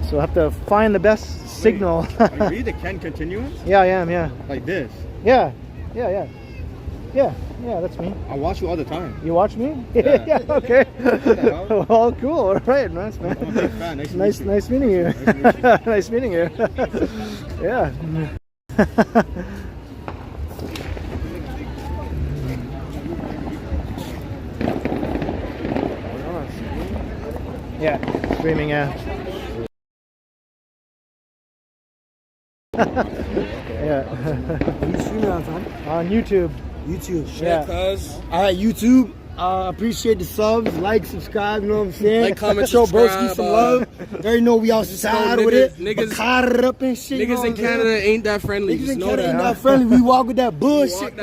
[SPEAKER 1] So I have to find the best signal.
[SPEAKER 5] Are you the Ken Continuum?
[SPEAKER 1] Yeah, I am, yeah.
[SPEAKER 5] Like this?
[SPEAKER 1] Yeah, that's me.
[SPEAKER 5] I watch you all the time.
[SPEAKER 1] You watch me?
[SPEAKER 5] Yeah.
[SPEAKER 1] Yeah, okay.
[SPEAKER 5] hell?
[SPEAKER 1] Well, cool. All right, nice, man.
[SPEAKER 5] I'm a big fan. Nice
[SPEAKER 1] meeting you. Nice meeting you. Yeah. Yeah, streaming, yeah. Yeah.
[SPEAKER 2] You streaming on time?
[SPEAKER 1] On YouTube.
[SPEAKER 2] YouTube.
[SPEAKER 1] Yeah.
[SPEAKER 2] Alright, YouTube. Appreciate the subs, like, subscribe, you know what I'm saying?
[SPEAKER 6] Like, comment,
[SPEAKER 2] show
[SPEAKER 6] subscribe,
[SPEAKER 2] broski some love. They already know we outside with it.
[SPEAKER 6] Niggas
[SPEAKER 2] Up and shit.
[SPEAKER 6] Niggas in Canada ain't that friendly.
[SPEAKER 2] Niggas
[SPEAKER 6] Just
[SPEAKER 2] in
[SPEAKER 6] know
[SPEAKER 2] Canada
[SPEAKER 6] that.
[SPEAKER 2] ain't that friendly. We walk with that bullshit.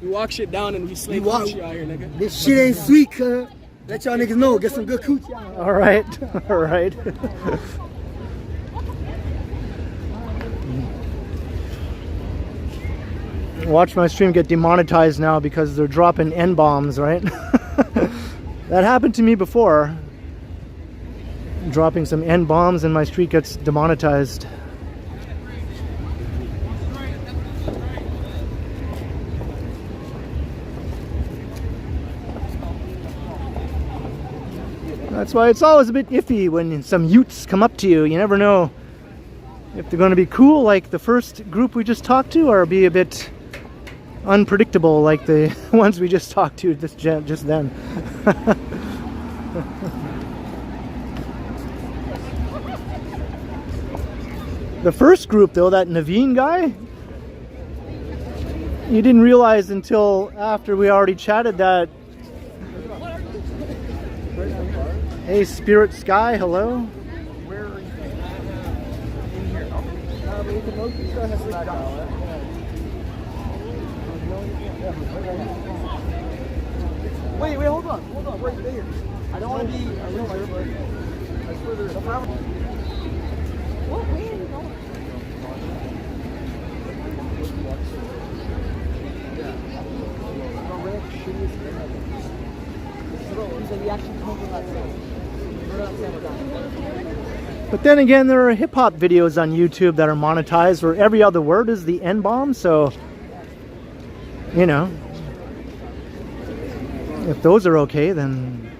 [SPEAKER 6] We walk shit down and we slay
[SPEAKER 2] We walk-
[SPEAKER 6] coochie out here, nigga.
[SPEAKER 2] This shit ain't sweet, cuz. Let y'all niggas know. Get some good coochie out here.
[SPEAKER 1] All right. All right. Watch my stream get demonetized now because they're dropping N-bombs, right? That happened to me before. Dropping some N-bombs and my stream gets demonetized. That's why it's always a bit iffy when some Utes come up to you. You never know if they're going to be cool like the first group we just talked to, or be a bit unpredictable like the ones we just talked to just then. The first group though, that Naveen guy, you didn't realize until after we already chatted that. Hey Spirit Sky, hello.
[SPEAKER 2] Wait, hold on, wait there. I don't want to be a realtor, but I swear there's a problem.
[SPEAKER 3] What way are you going?
[SPEAKER 1] But then again, there are hip-hop videos on YouTube that are monetized where every other word is the N-bomb, so, you know, if those are okay, then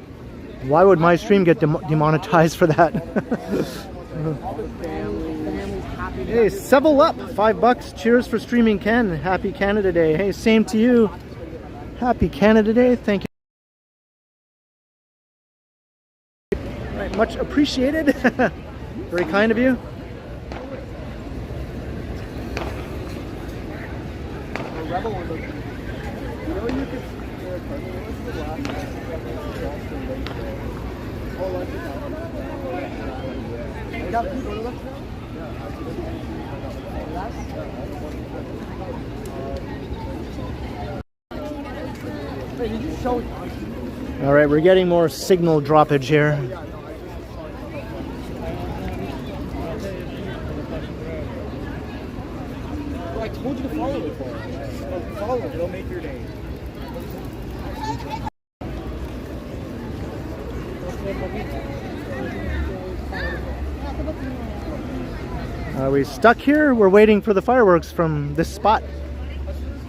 [SPEAKER 1] why would my stream get demonetized for that? Hey, Sevel Up, $5. Cheers for streaming, Ken. Happy Canada Day. Hey, same to you. Happy Canada Day. Thank you. Right, much appreciated. Very kind of you. All right, we're getting more signal droppage here.
[SPEAKER 2] I told you to follow it for. Follow it, it'll make your day.
[SPEAKER 1] Are we stuck here? We're waiting for the fireworks from this spot.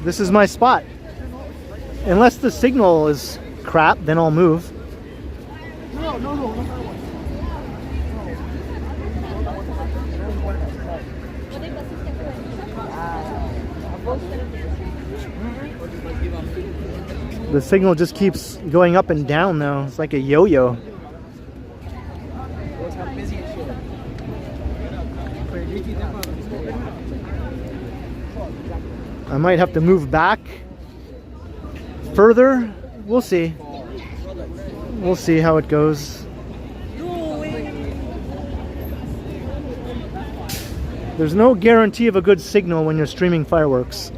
[SPEAKER 1] This is my spot. Unless the signal is crap, then I'll move.
[SPEAKER 2] No.
[SPEAKER 1] The signal just keeps going up and down though. It's like a yo-yo. I might have to move back further. We'll see. We'll see how it goes. There's no guarantee of a good signal when you're streaming fireworks.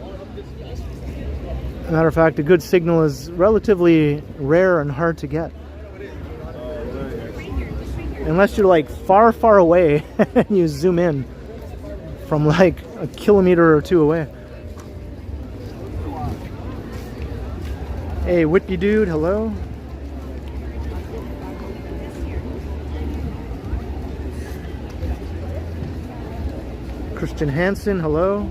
[SPEAKER 1] Matter of fact, a good signal is relatively rare and hard to get. Unless you're like far, far away and you zoom in from like a kilometer or two away. Hey, Whitby dude, hello. Christian Hansen, hello.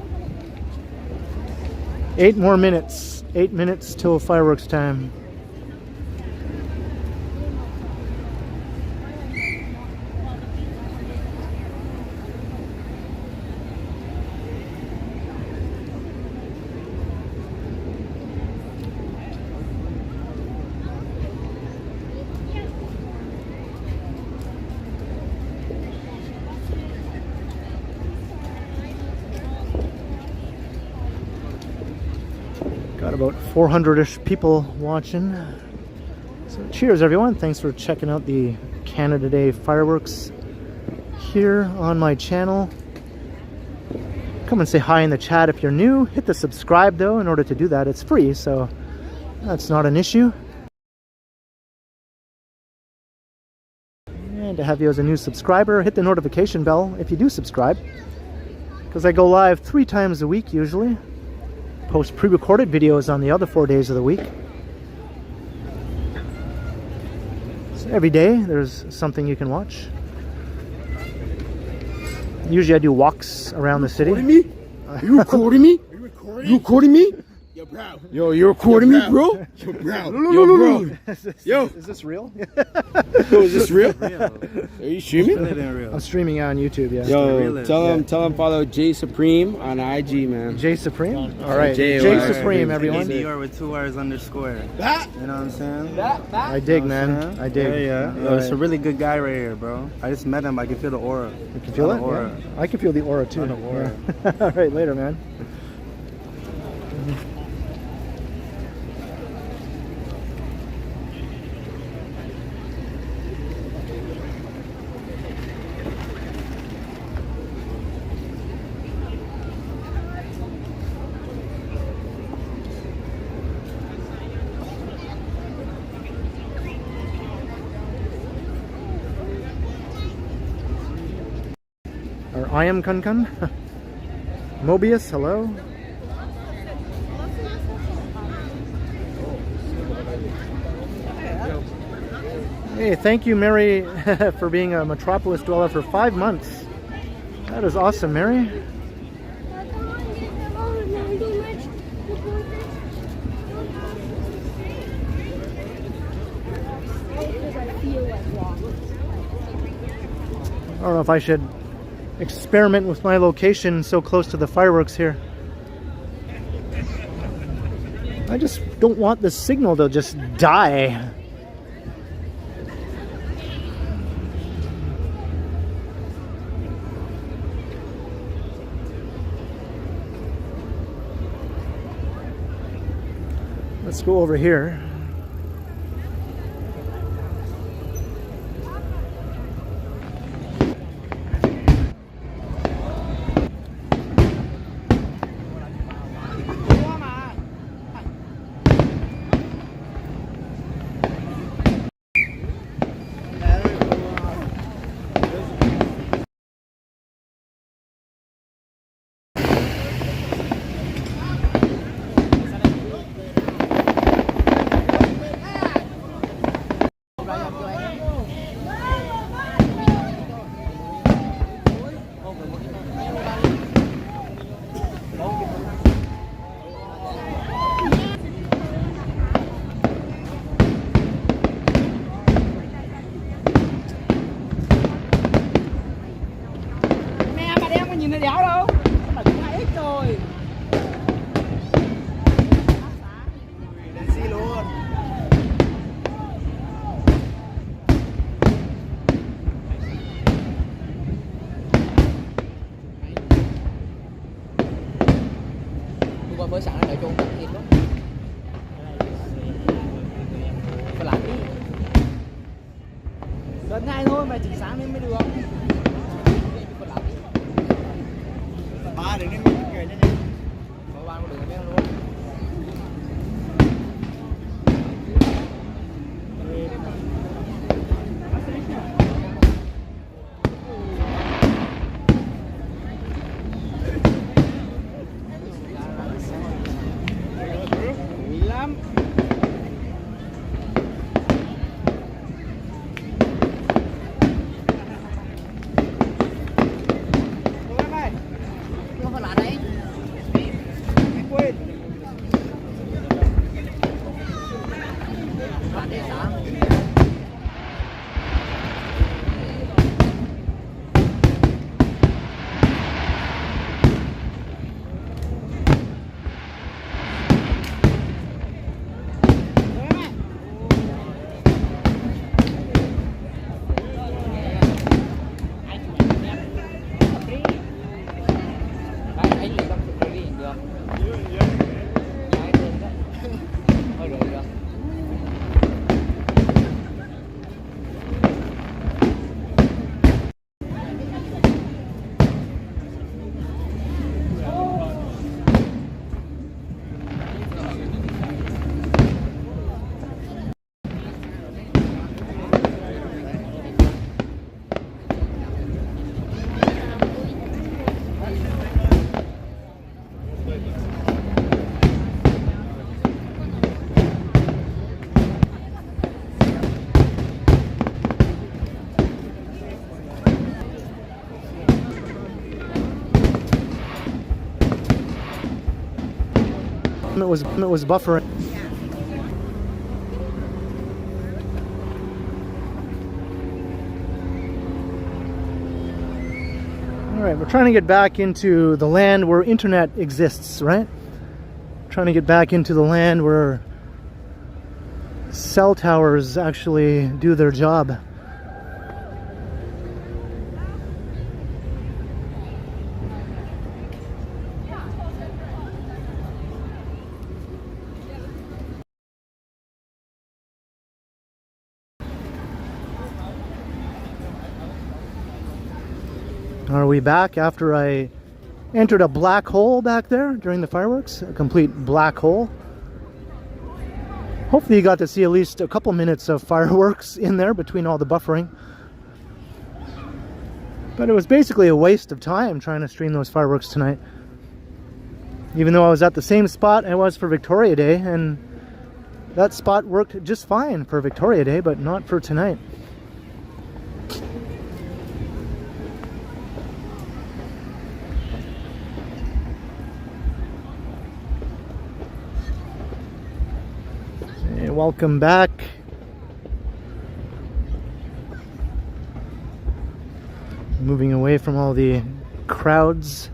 [SPEAKER 1] 8 more minutes. 8 minutes till fireworks time. Got about 400-ish people watching. So cheers everyone. Thanks for checking out the Canada Day fireworks here on my channel. Come and say hi in the chat if you're new. Hit the subscribe though in order to do that. It's free, so that's not an issue. And to have you as a new subscriber, hit the notification bell if you do subscribe, because I go live 3 times a week usually. Post pre-recorded videos on the other 4 days of the week. So every day there's something you can watch. Usually I do walks around the city.
[SPEAKER 6] Me? Are you recording me? Are you recording? You recording me? Yo, bro. Yo, you're recording me, bro? Yo, bro. Yo, bro. Yo.
[SPEAKER 1] Is this real?
[SPEAKER 6] Yo, is this real? Are you streaming?
[SPEAKER 1] I'm streaming on YouTube, yeah.
[SPEAKER 6] Yo, tell him follow J Supreme on IG, man.
[SPEAKER 1] J Supreme? Alright.
[SPEAKER 6] J
[SPEAKER 1] Supreme, everyone.
[SPEAKER 2] Dior with 2 R's underscore.
[SPEAKER 6] That?
[SPEAKER 2] You know what I'm saying?
[SPEAKER 1] I dig, man. I dig.
[SPEAKER 2] Yeah. Yo, it's a really good guy right here, bro. I just met him. I can feel the aura.
[SPEAKER 1] You can feel it?
[SPEAKER 2] Aura.
[SPEAKER 1] Yeah. I can feel the aura too.
[SPEAKER 2] The aura.
[SPEAKER 1] Yeah. Alright, later, man. Or I am Kun. Mobius, hello. Hey, thank you, Mary, for being a Metropolis dweller for 5 months. That is awesome, Mary. I don't know if I should experiment with my location so close to the fireworks here. I just don't want the signal to just die. Let's go over here.
[SPEAKER 7] Mới sẵn đợi chung thêm đó. Phải làm đi. Gần ngay thôi mà chỉ sáng nên mới được. Phải làm đi. Ba đừng đi người nha. Ba con đường em luôn.
[SPEAKER 1] It was buffering. All right, we're trying to get back into the land where internet exists, right? Trying to get back into the land where cell towers actually do their job. Are we back after I entered a black hole back there during the fireworks? A complete black hole. Hopefully you got to see at least a couple minutes of fireworks in there between all the buffering. But it was basically a waste of time trying to stream those fireworks tonight. Even though I was at the same spot I was for Victoria Day, and that spot worked just fine for Victoria Day, but not for tonight. Welcome back. Moving away from all the crowds.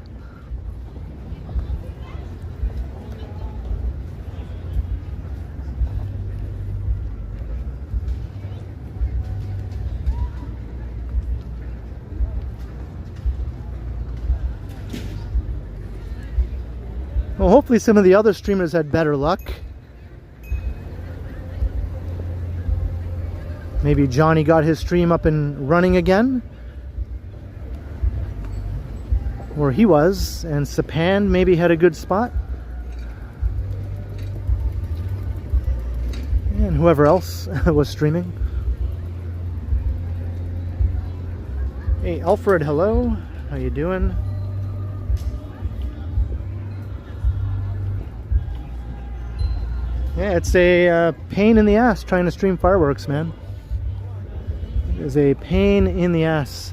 [SPEAKER 1] Well, hopefully some of the other streamers had better luck. Maybe Johnny got his stream up and running again, where he was, and Sapan maybe had a good spot, and whoever else was streaming. Hey Alfred, hello, how you doing? Yeah, it's a pain in the ass trying to stream fireworks, man. Is a pain in the ass.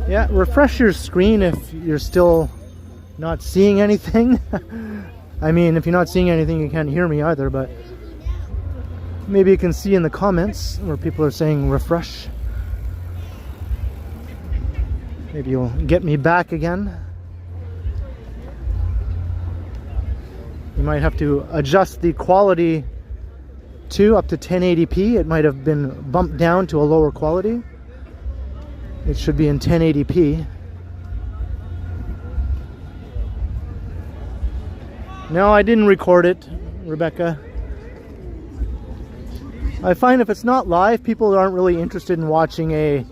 [SPEAKER 1] Yeah, refresh your screen if you're still not seeing anything. I mean, if you're not seeing anything, you can't hear me either, but maybe you can see in the comments where people are saying refresh. Maybe you'll get me back again. You might have to adjust the quality to up to 1080p. It might have been bumped down to a lower quality. It should be in 1080p. No, I didn't record it, Rebecca. I find if it's not live, people aren't really interested in watching a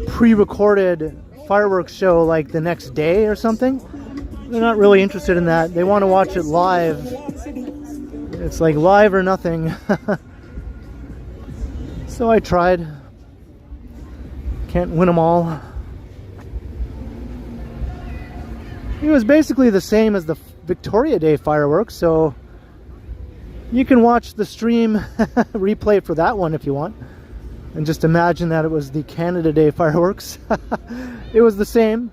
[SPEAKER 1] pre-recorded fireworks show like the next day or something. They're not really interested in that. They want to watch it live. It's like live or nothing. So I tried. Can't win them all. It was basically the same as the Victoria Day fireworks, so you can watch the stream replay for that one if you want, and just imagine that it was the Canada Day fireworks. It was the same.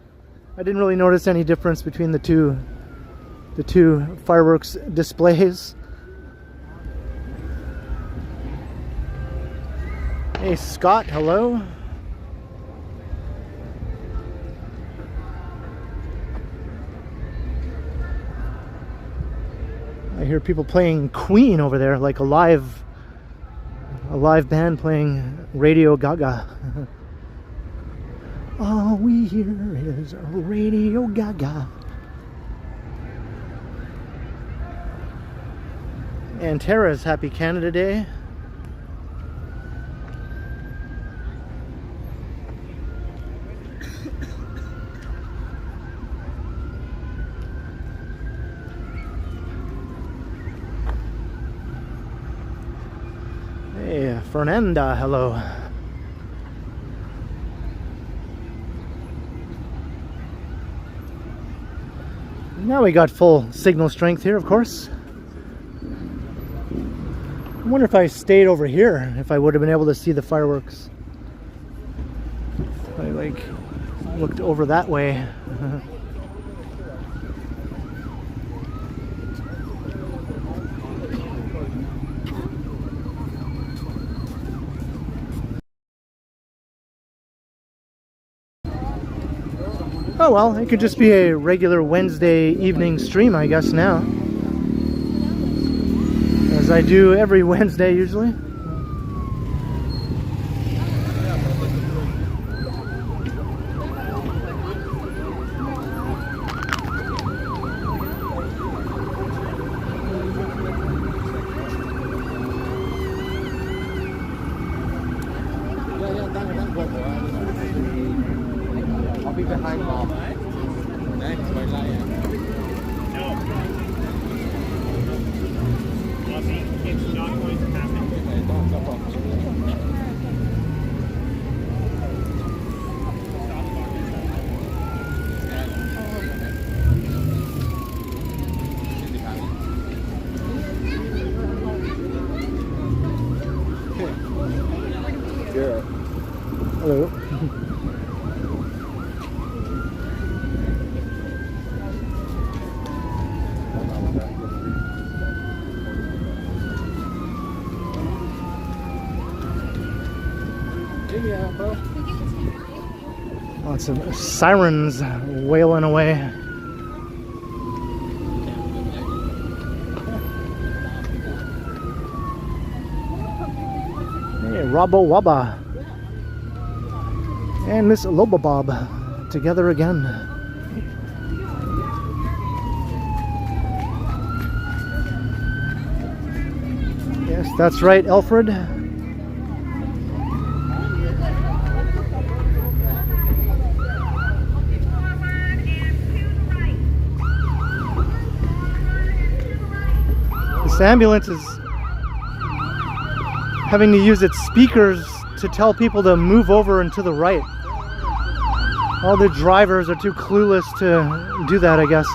[SPEAKER 1] I didn't really notice any difference between the two fireworks displays. Hey Scott, hello. I hear people playing Queen over there, like a live band playing Radio Gaga. All we hear is Radio Gaga. And Tara's happy Canada Day. Hey, Fernanda, hello. Now we got full signal strength here, of course. I wonder if I stayed over here, if I would have been able to see the fireworks. I like looked over that way. Oh well, it could just be a regular Wednesday evening stream, I guess, now. As I do every Wednesday, usually.
[SPEAKER 2] I'll be behind Mom. Next, my lion.
[SPEAKER 8] It's not going to happen.
[SPEAKER 2] Yeah.
[SPEAKER 1] Hello.
[SPEAKER 2] Yeah, bro.
[SPEAKER 1] Lots of sirens wailing away. Hey, Robbo Wabba and Miss Lobabob together again. Yes, that's right, Alfred. This ambulance is having to use its speakers to tell people to move over and to the right. All the drivers are too clueless to do that, I guess.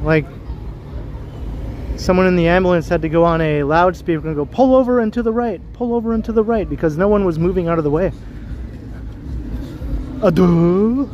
[SPEAKER 1] Like, someone in the ambulance had to go on a loudspeaker and go, pull over and to the right, pull over and to the right, because no one was moving out of the way. Adieu.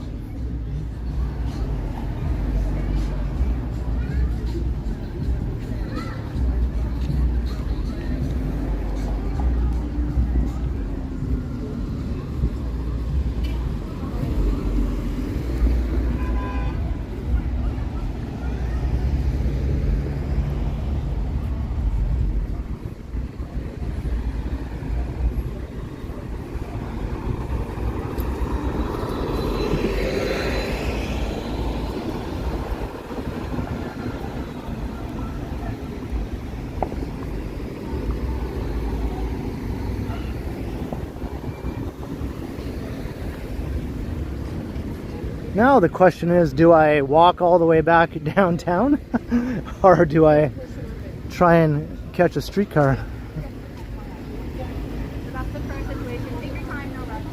[SPEAKER 1] Now the question is, do I walk all the way back downtown or do I try and catch a streetcar?
[SPEAKER 3] That's the current situation. Take your time, no rush.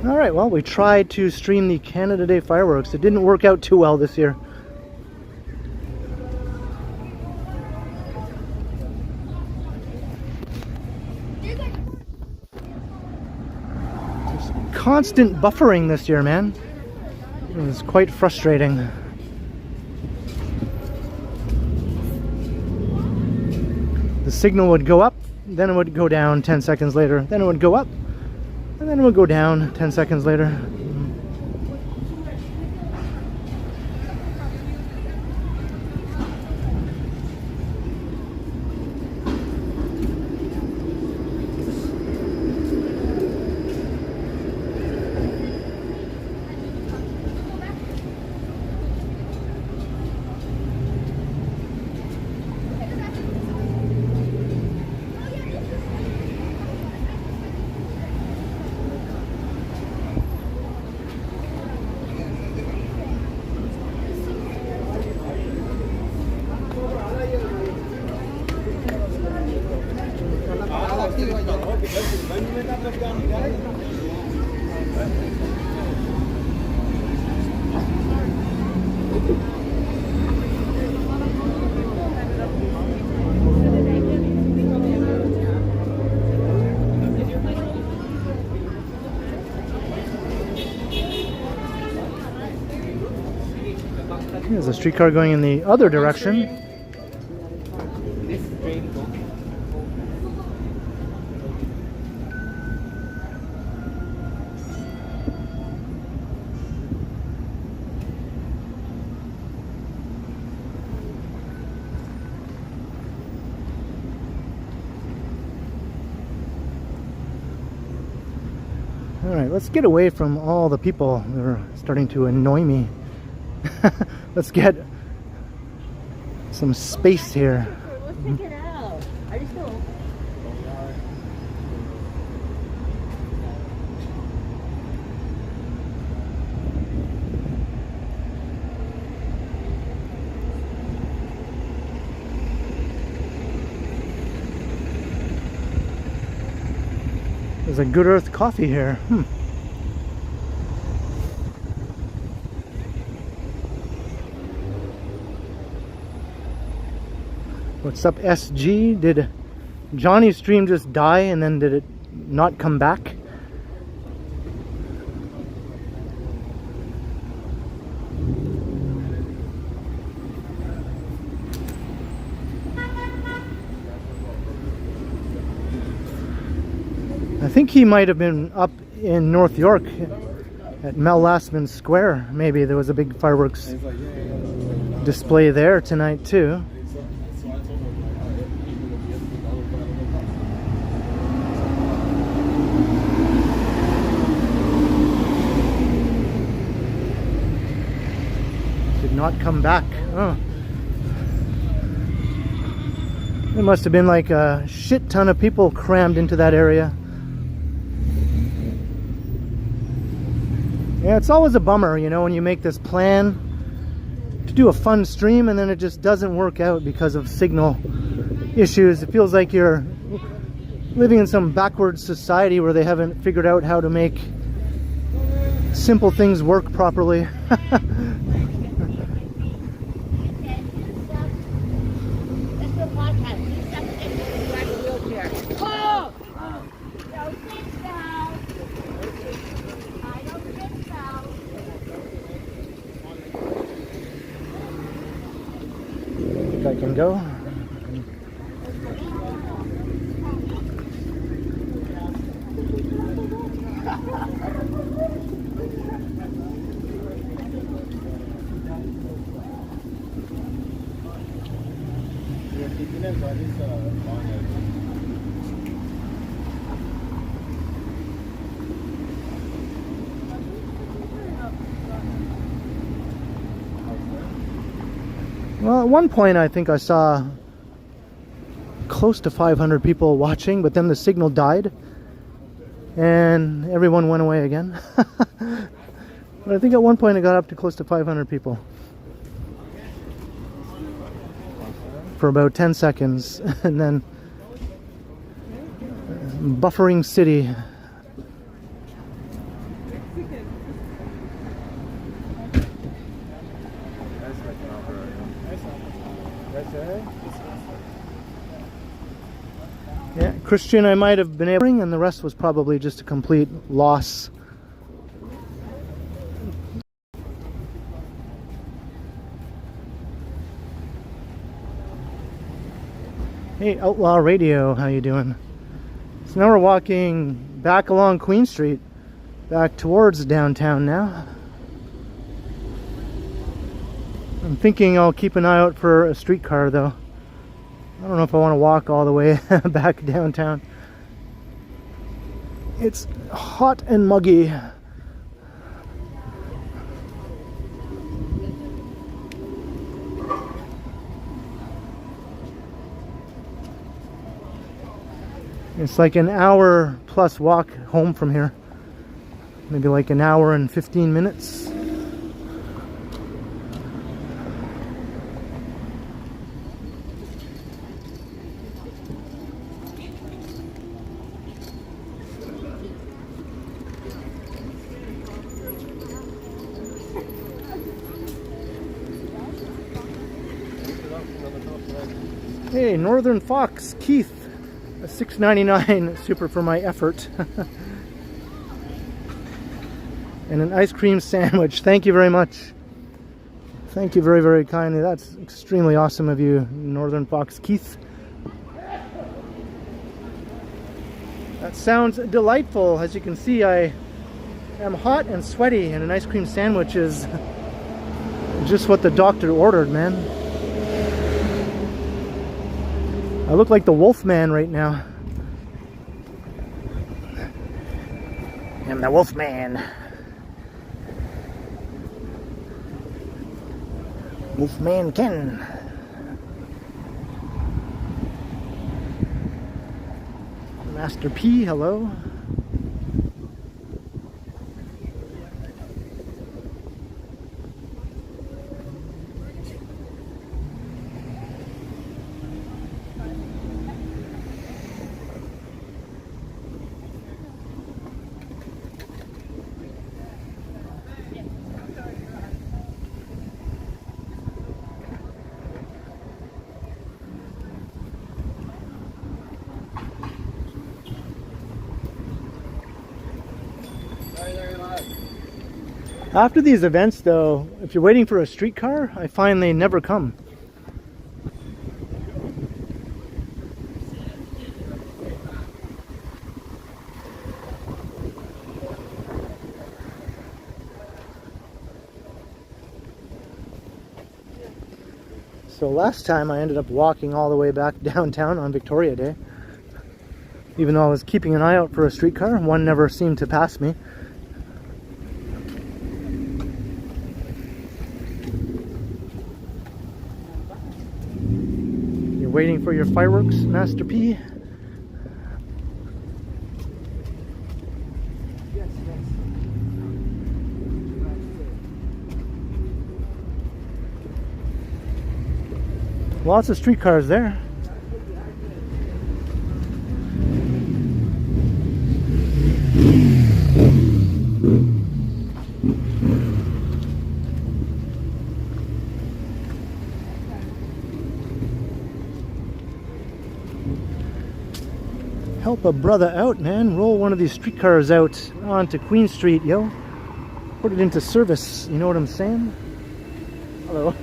[SPEAKER 1] Alright, well, we tried to stream the Canada Day fireworks. It didn't work out too well this year. constant buffering this year, man. It was quite frustrating. The signal would go up, then it would go down 10 seconds later, then it would go up, and then it would go down 10 seconds later. There's a streetcar going in the other direction. Alright, let's get away from all the people that are starting to annoy me. Let's get some space here.
[SPEAKER 3] Let's check it out. Are you still?
[SPEAKER 1] There's a Good Earth coffee here. What's up, SG? Did Johnny's stream just die and then did it not come back? I think he might have been up in North York at Mel Lastman Square. Maybe there was a big fireworks display there tonight too. Did not come back. Oh. There must have been like a shit ton of people crammed into that area. Yeah, it's always a bummer, you know, when you make this plan to do a fun stream and then it just doesn't work out because of signal issues. It feels like you're living in some backwards society where they haven't figured out how to make simple things work properly. I can go. Well, at one point I think I saw close to 500 people watching, but then the signal died and everyone went away again. But I think at one point it got up to close to 500 people for about 10 seconds and then buffering city. Yeah, Christian I might have been able to, and the rest was probably just a complete loss Hey, Outlaw Radio, how you doing? So now we're walking back along Queen Street, back towards downtown now. I'm thinking I'll keep an eye out for a streetcar though. I don't know if I want to walk all the way back downtown. It's hot and muggy. It's like an hour plus walk home from here. Maybe like an hour and 15 minutes. Hey, Northern Fox, Keith. A $6.99 super for my effort. And an ice cream sandwich. Thank you very much. Thank you very, very kindly. That's extremely awesome of you, Northern Fox Keith. That sounds delightful. As you can see, I am hot and sweaty, and an ice cream sandwich is just what the doctor ordered, man. I look like the Wolfman right now. I'm the Wolfman. Wolfman Ken. Master P, hello. After these events though, if you're waiting for a streetcar, I find they never come. So last time I ended up walking all the way back downtown on Victoria Day. Even though I was keeping an eye out for a streetcar, one never seemed to pass me. Waiting for your fireworks, Master P?
[SPEAKER 2] Yes, yes.
[SPEAKER 1] Lots of streetcars there. Help a brother out, man. Roll one of these streetcars out onto Queen Street, yo. Put it into service, you know what I'm saying? Hello.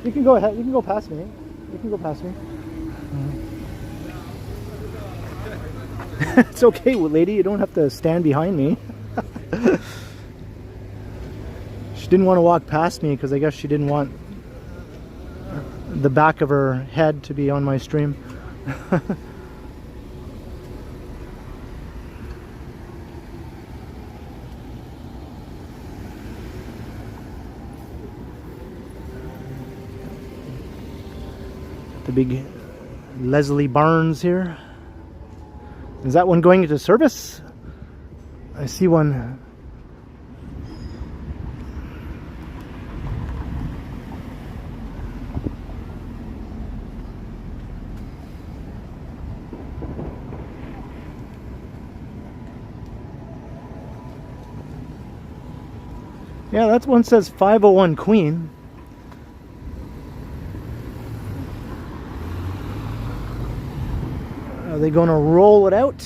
[SPEAKER 1] You can go ahead, you can go past me. You can go past me. It's okay, lady, you don't have to stand behind me. She didn't want to walk past me because I guess she didn't want the back of her head to be on my stream. The big Leslie Barnes here. Is that one going into service? I see one. Yeah, that one says 501 Queen. Are they going to roll it out?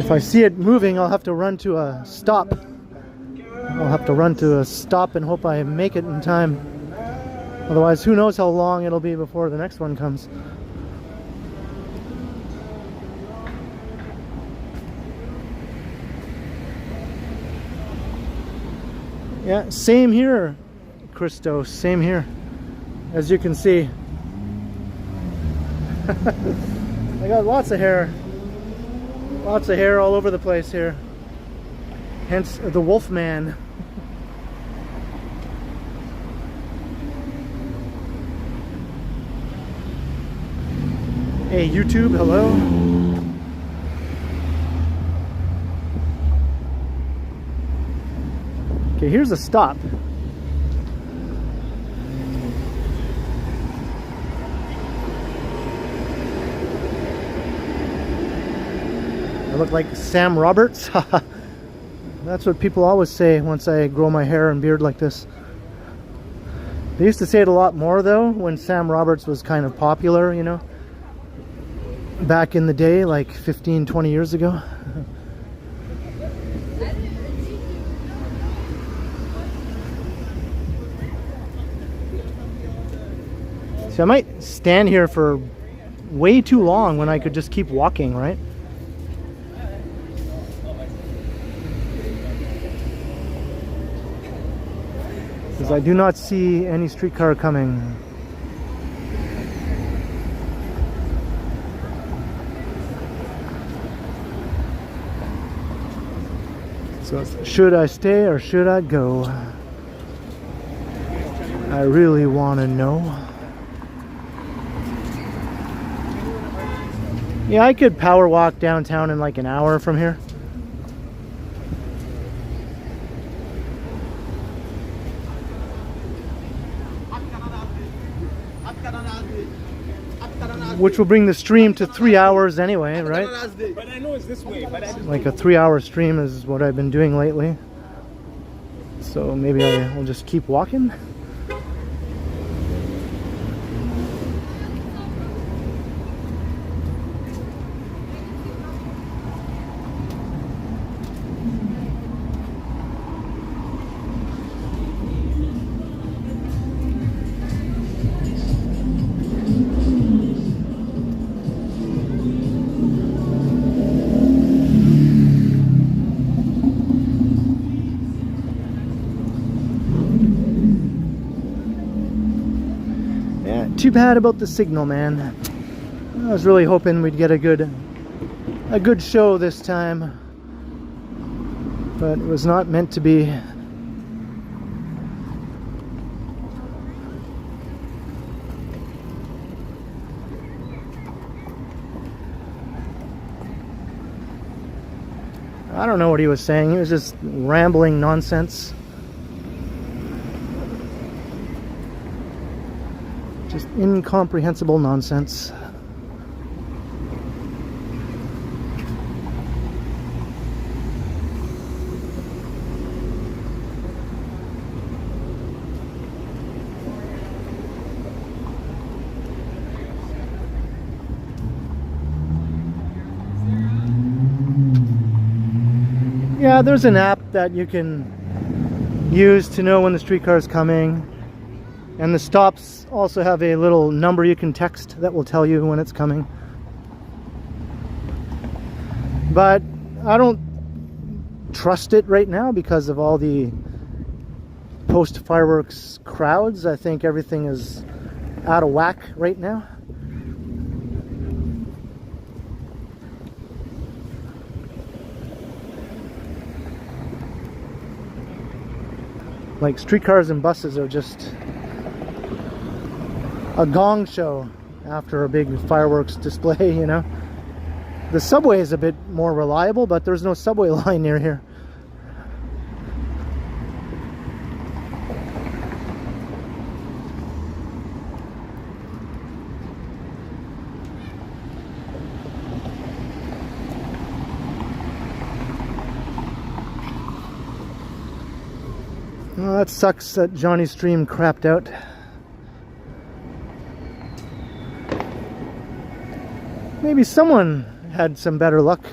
[SPEAKER 1] If I see it moving, I'll have to run to a stop. I'll have to run to a stop and hope I make it in time. Otherwise, who knows how long it'll be before the next one comes. Yeah, same here, Christos, same here. As you can see, I got lots of hair. Lots of hair all over the place here. Hence the wolf man. Hey YouTube, hello. Okay, here's a stop. I look like Sam Roberts. That's what people always say once I grow my hair and beard like this. They used to say it a lot more though when Sam Roberts was kind of popular, you know, back in the day, like 15, 20 years ago. See, I might stand here for way too long when I could just keep walking, right? Because I do not see any streetcar coming. So should I stay or should I go? I really want to know. Yeah, I could power walk downtown in like an hour from here. Which will bring the stream to 3 hours anyway, right?
[SPEAKER 8] But I know it's this way. But
[SPEAKER 1] Like a 3-hour stream is what I've been doing lately. So maybe I will just keep walking. Too bad about the signal, man. I was really hoping we'd get a good show this time, but it was not meant to be. I don't know what he was saying. He was just rambling nonsense. Just incomprehensible nonsense. Yeah, there's an app that you can use to know when the streetcar is coming. And the stops also have a little number you can text that will tell you when it's coming. But I don't trust it right now because of all the post-fireworks crowds. I think everything is out of whack right now. Like streetcars and buses are just a gong show after a big fireworks display, you know. The subway is a bit more reliable, but there's no subway line near here. Well, that sucks that Johnny's stream crapped out. Maybe someone had some better luck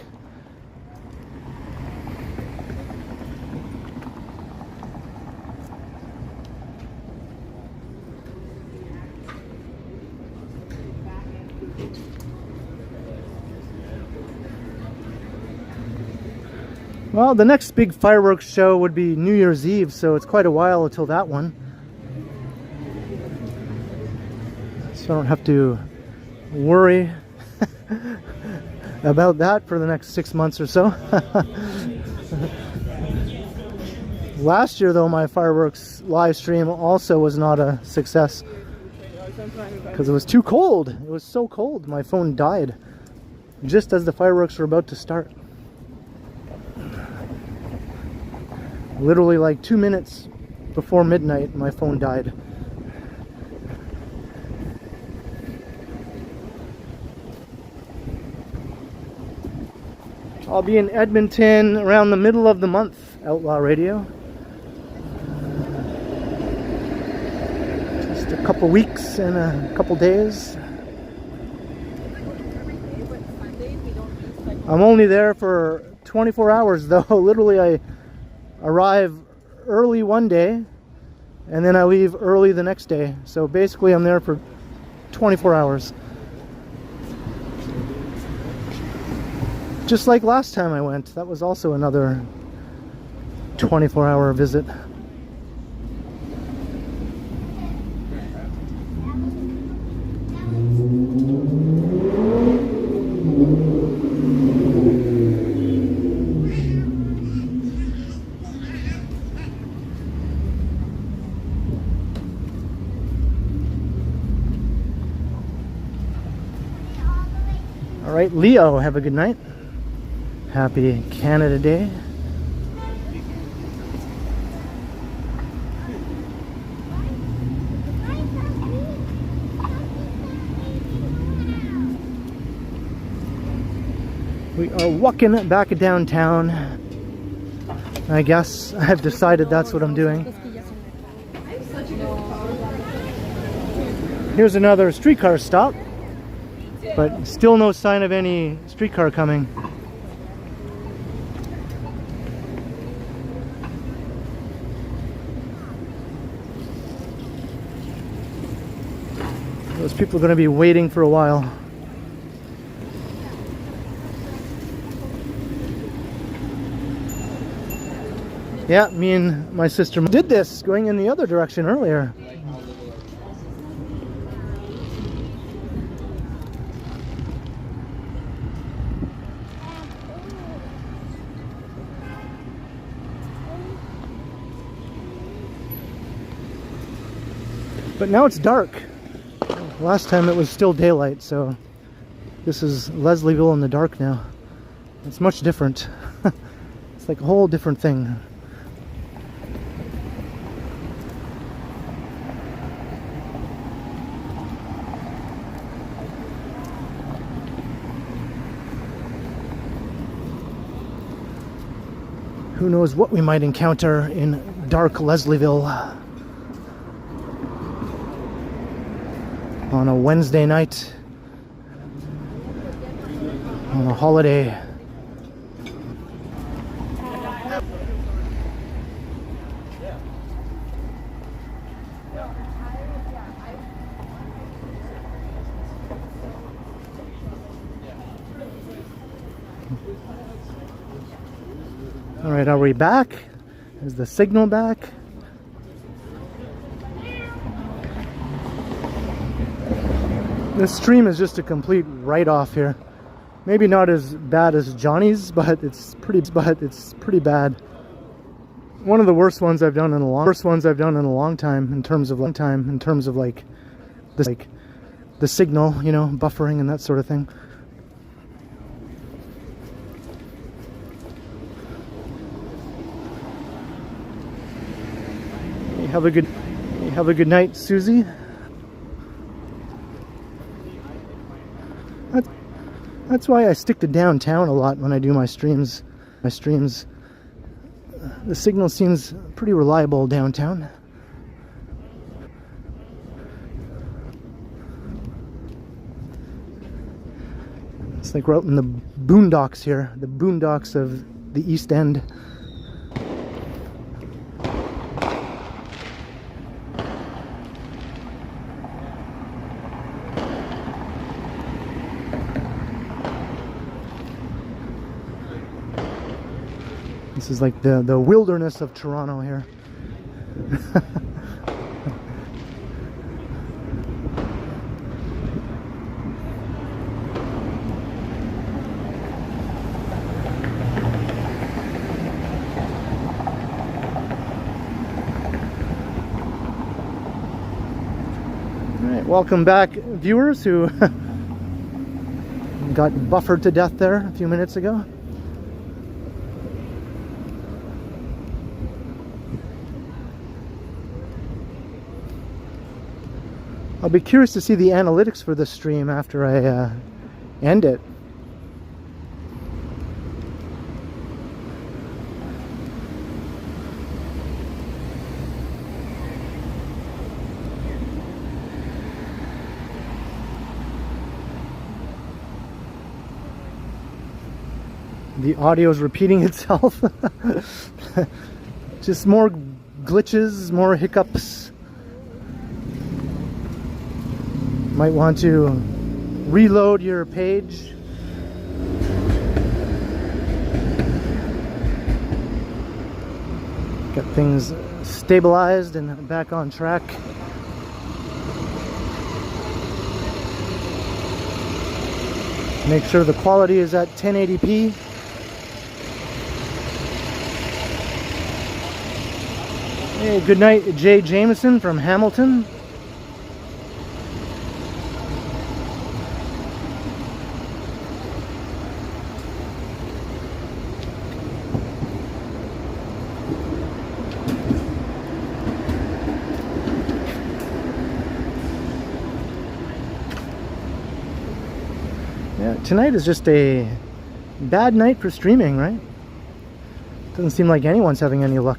[SPEAKER 1] Well, the next big fireworks show would be New Year's Eve, so it's quite a while until that one. So I don't have to worry about that for the next 6 months or so. Last year, though, my fireworks live stream also was not a success because it was too cold. It was so cold, my phone died just as the fireworks were about to start. Literally like 2 minutes before midnight, my phone died. I'll be in Edmonton around the middle of the month, Outlaw Radio. Just a couple weeks and a couple days. I'm only there for 24 hours though. Literally I arrive early one day and then I leave early the next day. So basically I'm there for 24 hours. Just like last time I went, that was also another 24-hour visit. All right, Leo, have a good night. Happy Canada Day. We are walking back downtown. I guess I've decided that's what I'm doing. Here's another streetcar stop, but still no sign of any streetcar coming. Those people are going to be waiting for a while. Yeah, me and my sister did this going in the other direction earlier. But now it's dark. Last time it was still daylight, so this is Leslieville in the dark now. It's much different. It's like a whole different thing. Who knows what we might encounter in dark Leslieville on a Wednesday night, on a holiday. All right, are we back? Is the signal back? This stream is just a complete write-off here. Maybe not as bad as Johnny's, but it's pretty bad. One of the worst ones I've done in a long time in terms of like the signal, you know, buffering and that sort of thing. Have a good night, Susie. That's why I stick to downtown a lot when I do my streams. The signal seems pretty reliable downtown. It's like we're out in the boondocks here, the boondocks of the East End. This is like the wilderness of Toronto here. Alright, welcome back, viewers who got buffered to death there a few minutes ago. I'll be curious to see the analytics for this stream after I end it. The audio is repeating itself. Just more glitches, more hiccups. Might want to reload your page. Get things stabilized and back on track. Make sure the quality is at 1080p. Hey, good night, Jay Jameson from Hamilton. Yeah, tonight is just a bad night for streaming, right? Doesn't seem like anyone's having any luck.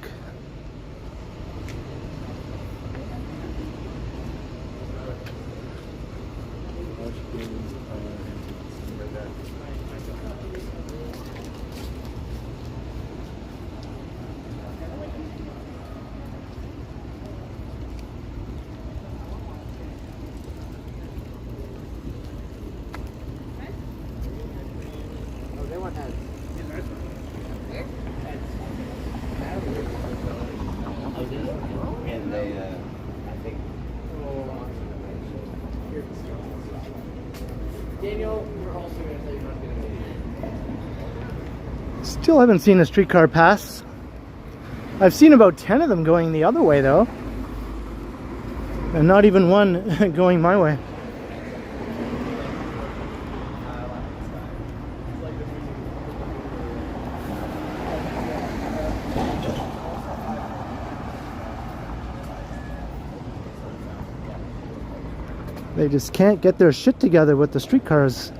[SPEAKER 1] Still haven't seen a streetcar pass. I've seen about 10 of them going the other way though. And not even one going my way. They just can't get their shit together with the streetcars.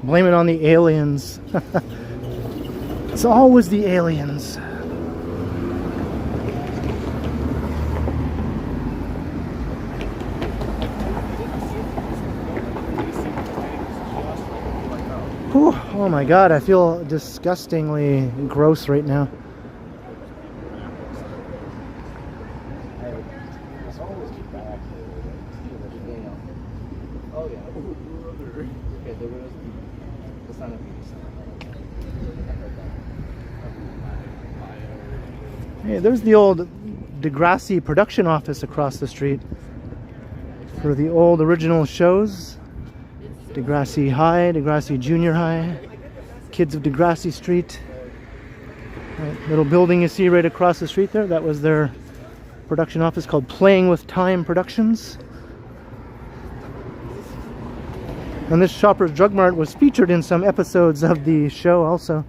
[SPEAKER 1] Blame it on the aliens. It's always the aliens. Whew, oh my god, I feel disgustingly gross right now. Hey, there's the old Degrassi production office across the street for the old original shows. Degrassi High, Degrassi Junior High, Kids of Degrassi Street. Right, little building you see right across the street there, that was their production office called Playing with Time Productions. And this Shoppers Drug Mart was featured in some episodes of the show also.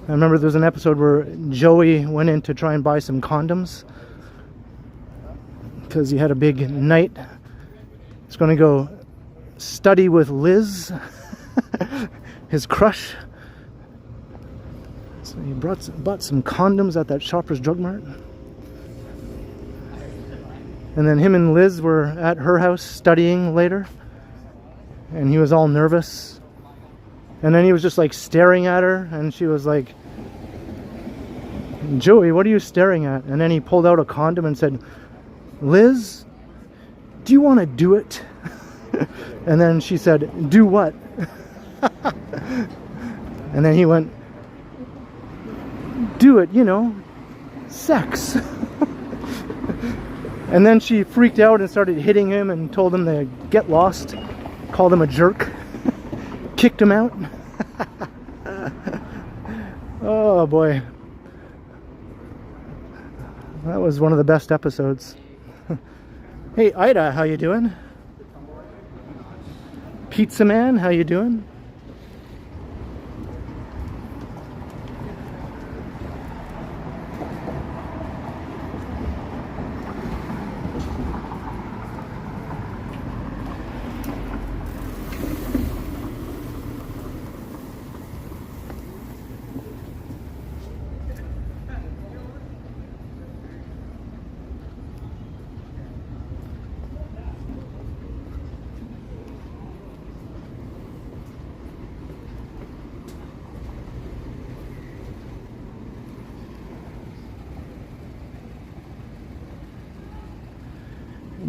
[SPEAKER 1] I remember there was an episode where Joey went in to try and buy some condoms because he had a big night. He's going to go study with Liz, his crush. So he bought some condoms at that Shoppers Drug Mart. And then him and Liz were at her house studying later. And he was all nervous. And then he was just like staring at her, and she was like, Joey, what are you staring at? And then he pulled out a condom and said, Liz, do you want to do it? And then she said, do what? And then he went, do it, you know, sex. And then she freaked out and started hitting him and told him to get lost, called him a jerk, kicked him out. Oh boy. That was one of the best episodes. Hey Ida, how you doing? Pizza Man, how you doing?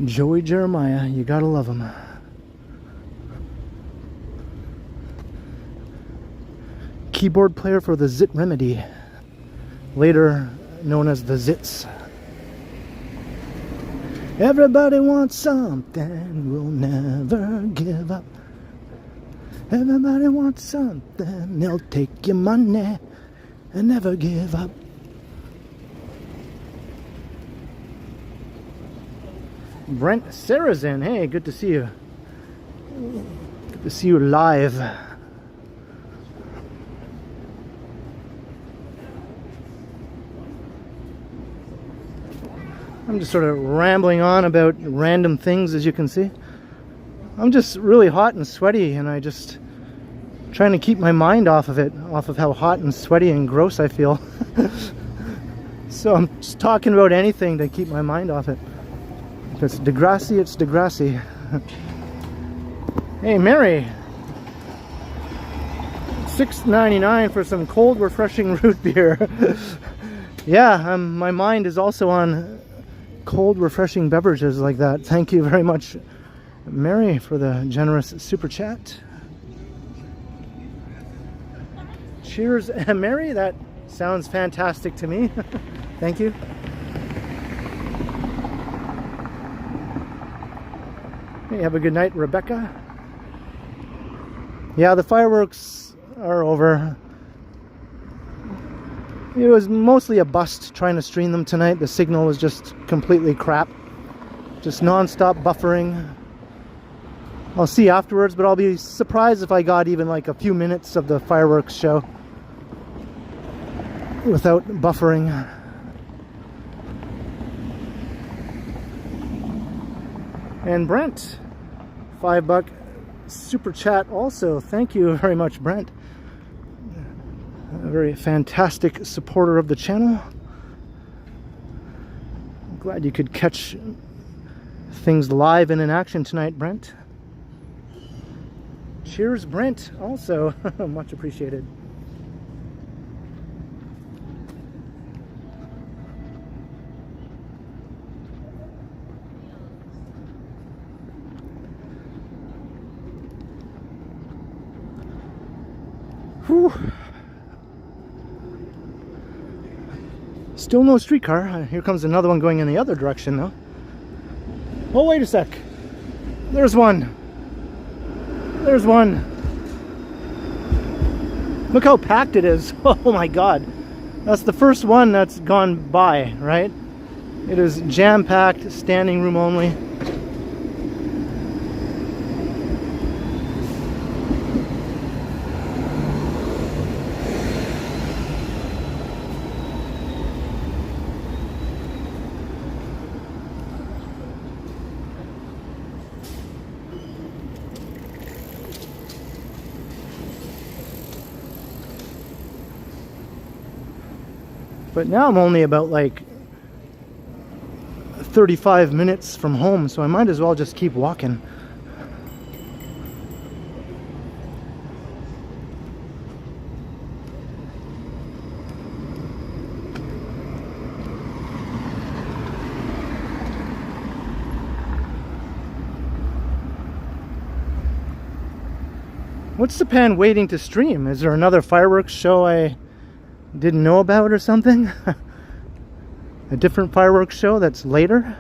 [SPEAKER 1] Joey Jeremiah, you gotta love him. Keyboard player for the Zit Remedy, later known as the Zits. Everybody wants something, we'll never give up. Everybody wants something, they'll take your money and never give up. Brent Sarazin, hey, good to see you. Good to see you live. I'm just sort of rambling on about random things, as you can see. I'm just really hot and sweaty, and I just trying to keep my mind off of it, off of how hot and sweaty and gross I feel. So I'm just talking about anything to keep my mind off it. If it's Degrassi, it's Degrassi. Hey Mary, $6.99 for some cold refreshing root beer. Yeah, my mind is also on cold refreshing beverages like that. Thank you very much, Mary, for the generous super chat. Cheers, Mary, that sounds fantastic to me. Thank you. Hey, have a good night, Rebecca. Yeah, the fireworks are over. It was mostly a bust trying to stream them tonight. The signal was just completely crap. Just non-stop buffering. I'll see afterwards, but I'll be surprised if I got even like a few minutes of the fireworks show without buffering. And Brent, $5 super chat also. Thank you very much, Brent. A very fantastic supporter of the channel. I'm glad you could catch things live and in action tonight, Brent. Cheers, Brent, also. Much appreciated. Whew. Still no streetcar. Here comes another one going in the other direction though. Oh, wait a sec. There's one. There's one. Look how packed it is. Oh my god. That's the first one that's gone by, right? It is jam-packed, standing room only. But now I'm only about like 35 minutes from home, so I might as well just keep walking. What's Japan waiting to stream? Is there another fireworks show I didn't know about or something? A different fireworks show that's later?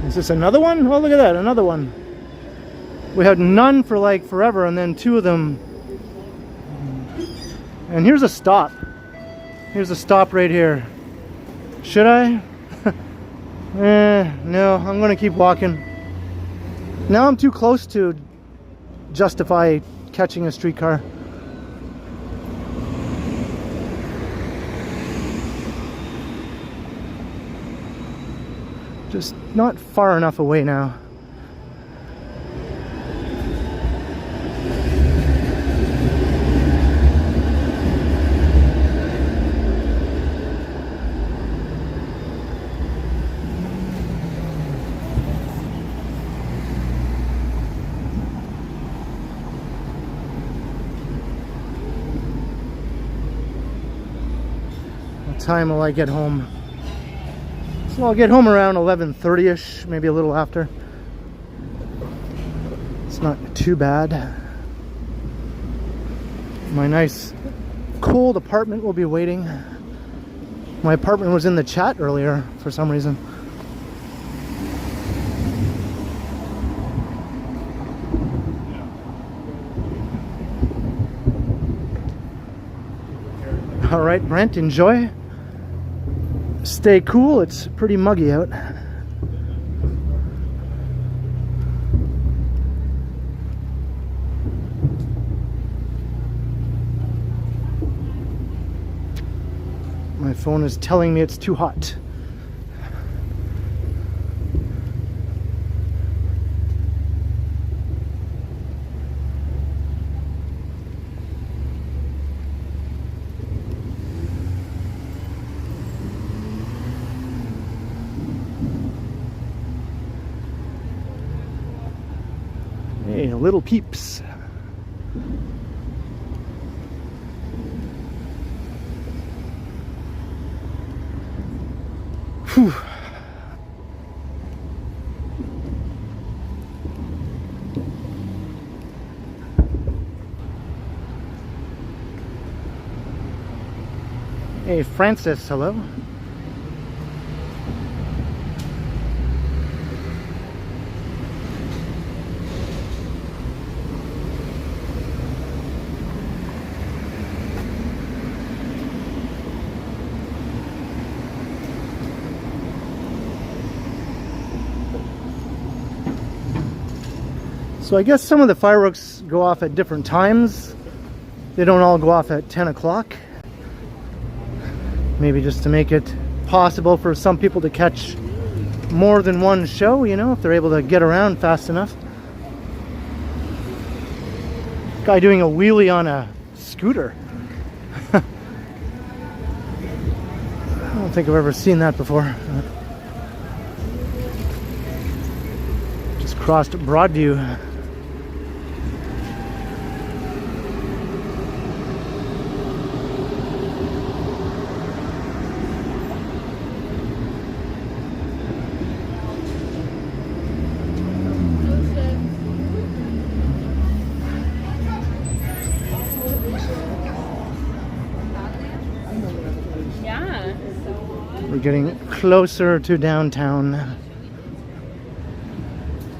[SPEAKER 1] Is this another one? Oh, look at that, another one. We had none for like forever, and then two of them. And here's a stop. Here's a stop right here. Should I? No, I'm gonna keep walking. Now I'm too close to justify catching a streetcar. Just not far enough away now. What time will I get home? So I'll get home around 11:30ish, maybe a little after. It's not too bad. My nice cold apartment will be waiting. My apartment was in the chat earlier for some reason. All right, Brent, enjoy. Stay cool, it's pretty muggy out. My phone is telling me it's too hot. Hey, little peeps. Whew. Hey, Francis, hello. So I guess some of the fireworks go off at different times. They don't all go off at 10 o'clock. Maybe just to make it possible for some people to catch more than one show, you know, if they're able to get around fast enough. Guy doing a wheelie on a scooter. I don't think I've ever seen that before. Just crossed Broadview. We're getting closer to downtown.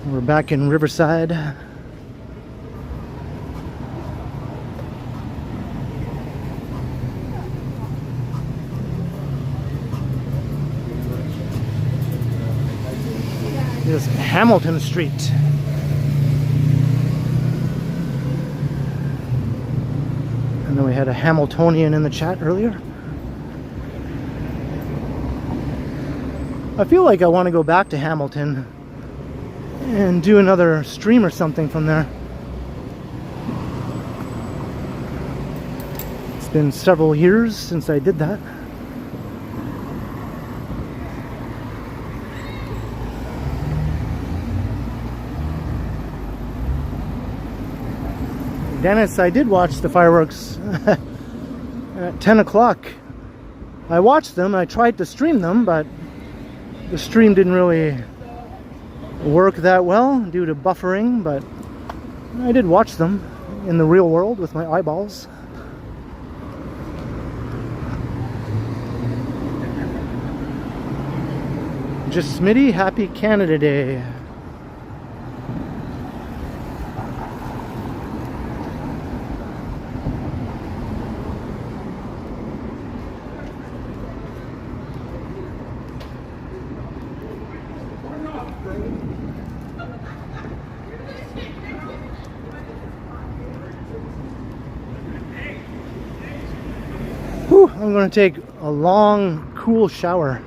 [SPEAKER 1] We're back in Riverside. This is Hamilton Street. And then we had a Hamiltonian in the chat earlier. I feel like I want to go back to Hamilton and do another stream or something from there. It's been several years since I did that. Dennis, I did watch the fireworks at 10 o'clock. I watched them, I tried to stream them, but the stream didn't really work that well due to buffering, but I did watch them in the real world with my eyeballs. Just Smitty, happy Canada Day. Whew, I'm going to take a long, cool shower.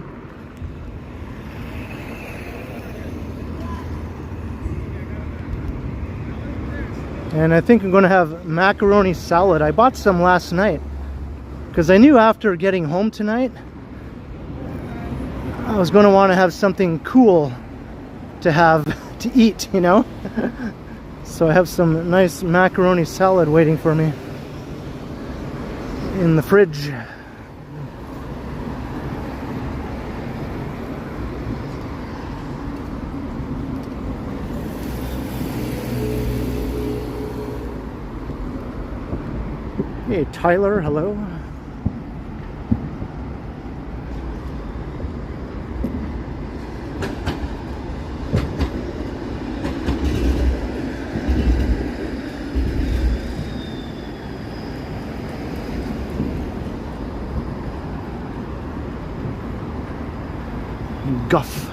[SPEAKER 1] And I think I'm going to have macaroni salad. I bought some last night because I knew after getting home tonight I was going to want to have something cool to have to eat, you know. So I have some nice macaroni salad waiting for me in the fridge. Hey Tyler, hello. Guff.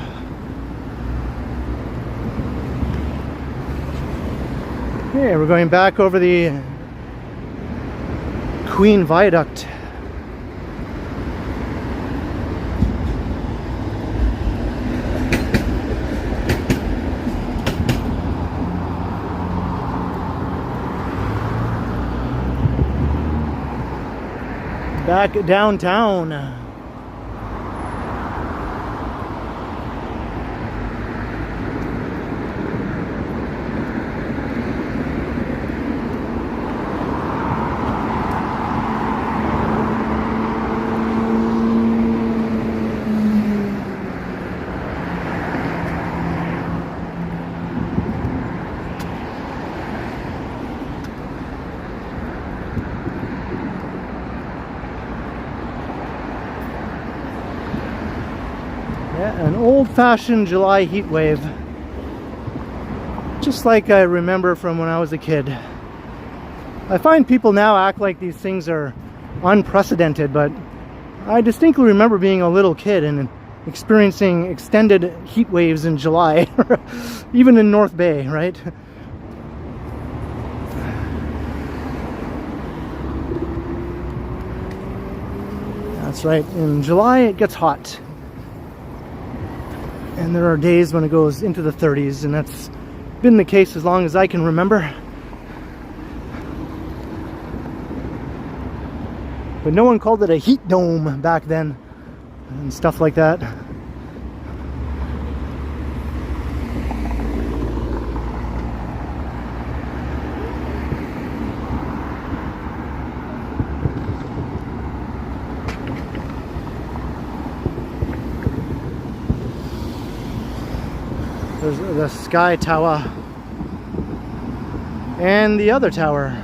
[SPEAKER 1] Okay, we're going back over the Queen Viaduct. Back downtown. An old-fashioned July heat wave, just like I remember from when I was a kid. I find people now act like these things are unprecedented, but I distinctly remember being a little kid and experiencing extended heat waves in July, even in North Bay, right? That's right, in July it gets hot. And there are days when it goes into the 30s, and that's been the case as long as I can remember. But no one called it a heat dome back then, and stuff like that. There's the Sky Tower and the other tower.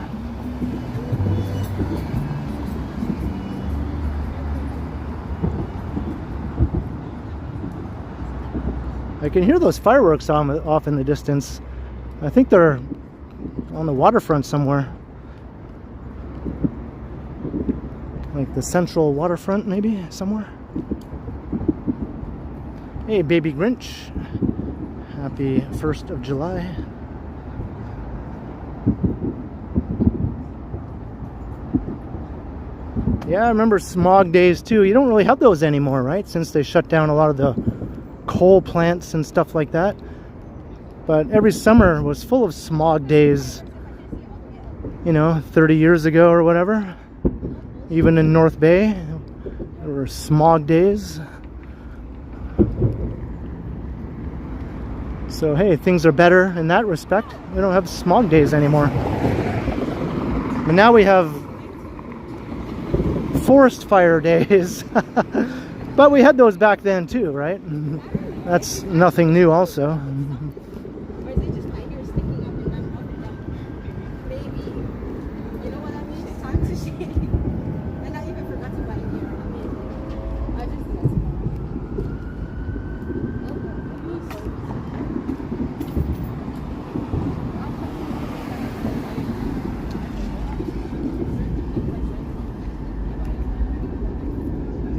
[SPEAKER 1] I can hear those fireworks off in the distance. I think they're on the waterfront somewhere. Like the central waterfront, maybe, somewhere. Hey, baby Grinch. Happy 1st of July. Yeah, I remember smog days too. You don't really have those anymore, right? Since they shut down a lot of the coal plants and stuff like that. But every summer was full of smog days, you know, 30 years ago or whatever. Even in North Bay, there were smog days. So hey, things are better in that respect. We don't have smog days anymore. But now we have forest fire days. But we had those back then too, right? That's nothing new also.
[SPEAKER 3] Or is it just my hair sticking up and I'm up and down? Maybe. You know what I mean? It's time to shave. And I even forgot to buy hair. I just did it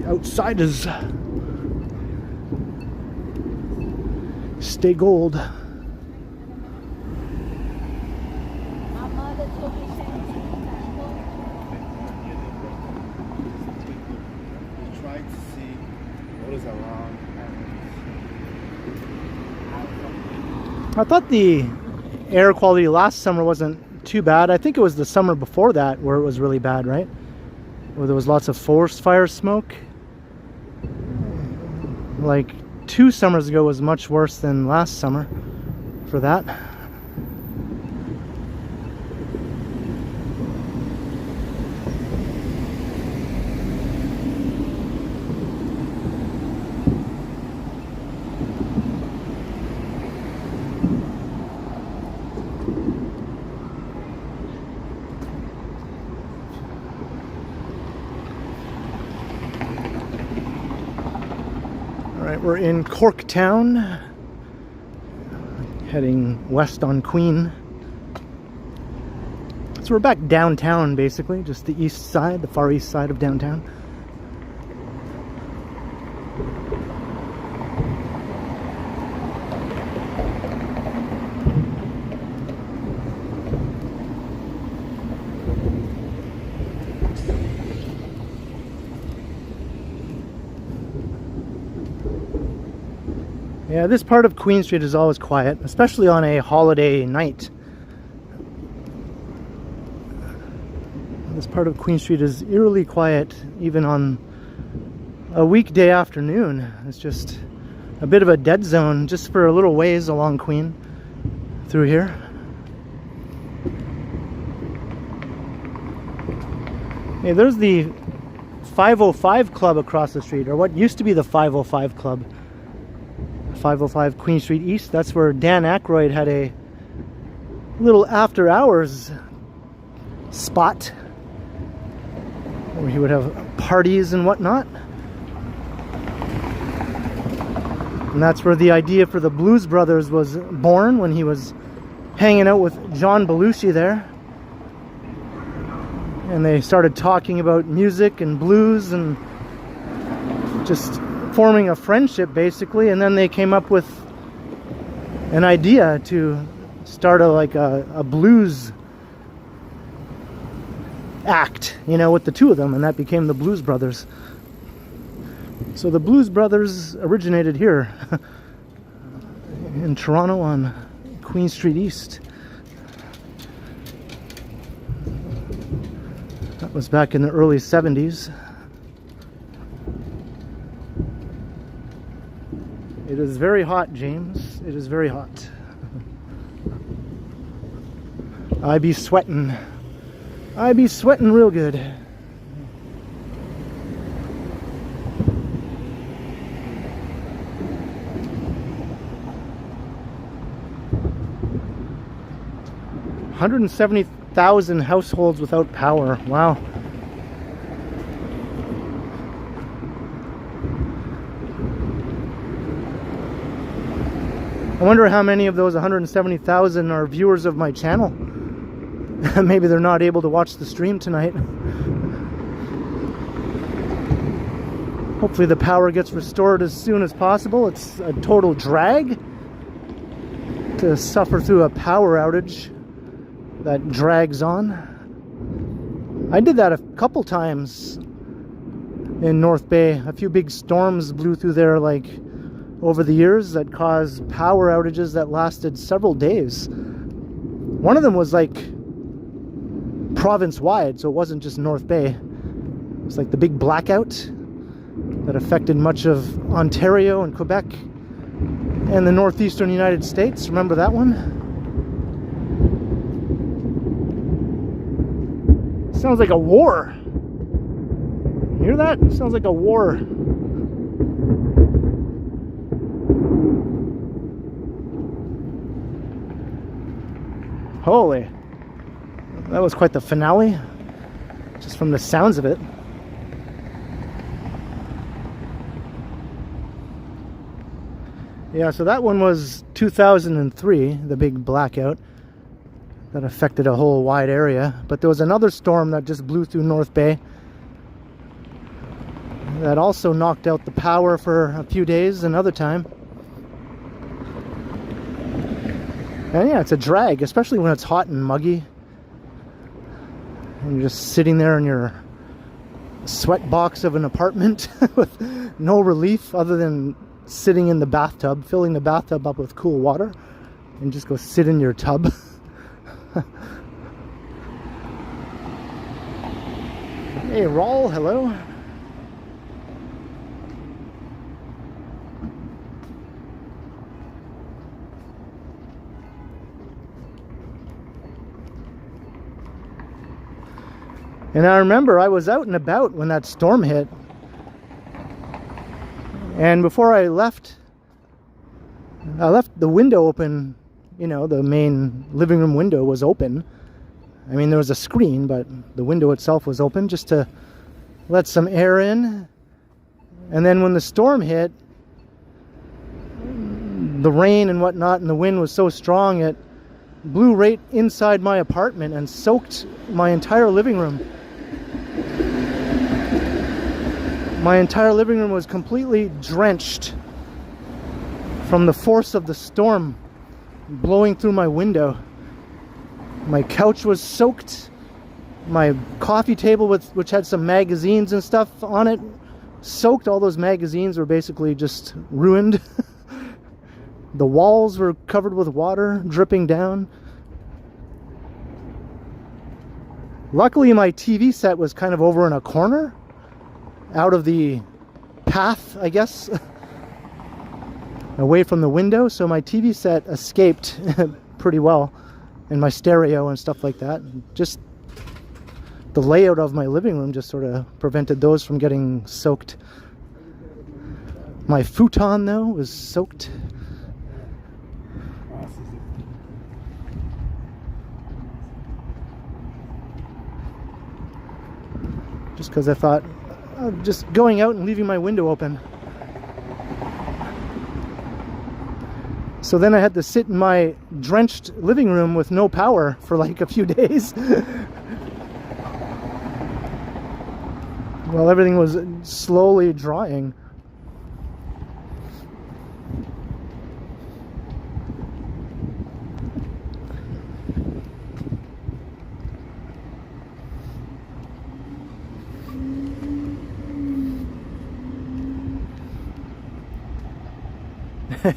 [SPEAKER 1] Outsiders stay gold.
[SPEAKER 3] My mother told me
[SPEAKER 6] Trying to see what is around.
[SPEAKER 1] I thought the air quality last summer wasn't too bad. I think it was the summer before that where it was really bad, right? Where there was lots of forest fire smoke. Like 2 summers ago was much worse than last summer for that. Alright, we're in Corktown, heading west on Queen. So we're back downtown basically, just the east side, the far east side of downtown. Yeah, this part of Queen Street is always quiet, especially on a holiday night. This part of Queen Street is eerily quiet, even on a weekday afternoon. It's just a bit of a dead zone, just for a little ways along Queen through here. Hey, there's the 505 Club across the street, or what used to be the 505 Club. 505 Queen Street East. That's where Dan Aykroyd had a little after hours spot where he would have parties and whatnot. And that's where the idea for the Blues Brothers was born, when he was hanging out with John Belushi there. And they started talking about music and blues and just forming a friendship basically, and then they came up with an idea to start a blues act, you know, with the two of them, and that became the Blues Brothers. So the Blues Brothers originated here in Toronto on Queen Street East. That was back in the early 70s. It is very hot, James. It is very hot. I be sweating. I be sweating real good. $170,000 households without power. Wow. I wonder how many of those 170,000 are viewers of my channel. Maybe they're not able to watch the stream tonight. Hopefully the power gets restored as soon as possible. It's a total drag to suffer through a power outage that drags on. I did that a couple times in North Bay. A few big storms blew through there like over the years that caused power outages that lasted several days. One of them was like province-wide, so it wasn't just North Bay. It was like the big blackout that affected much of Ontario and Quebec and the northeastern United States. Remember that one? Sounds like a war. You hear that? It sounds like a war. Holy. That was quite the finale, just from the sounds of it. Yeah, so that one was 2003, the big blackout that affected a whole wide area. But there was another storm that just blew through North Bay that also knocked out the power for a few days another time. And yeah, it's a drag, especially when it's hot and muggy. And you're just sitting there in your sweat box of an apartment with no relief other than sitting in the bathtub, filling the bathtub up with cool water, and just go sit in your tub. Hey, Raul, hello. And I remember I was out and about when that storm hit. And before I left the window open, you know, the main living room window was open. I mean, there was a screen, but the window itself was open just to let some air in. And then when the storm hit, the rain and whatnot and the wind was so strong, it blew right inside my apartment and soaked my entire living room. My entire living room was completely drenched from the force of the storm blowing through my window. My couch was soaked. My coffee table, which had some magazines and stuff on it, soaked. All those magazines were basically just ruined. The walls were covered with water dripping down. Luckily, my TV set was kind of over in a corner, out of the path, I guess, away from the window, so my TV set escaped pretty well, and my stereo and stuff like that. Just the layout of my living room just sort of prevented those from getting soaked. My futon, though, was soaked. Just because I thought, just going out and leaving my window open. So then I had to sit in my drenched living room with no power for like a few days. While everything was slowly drying.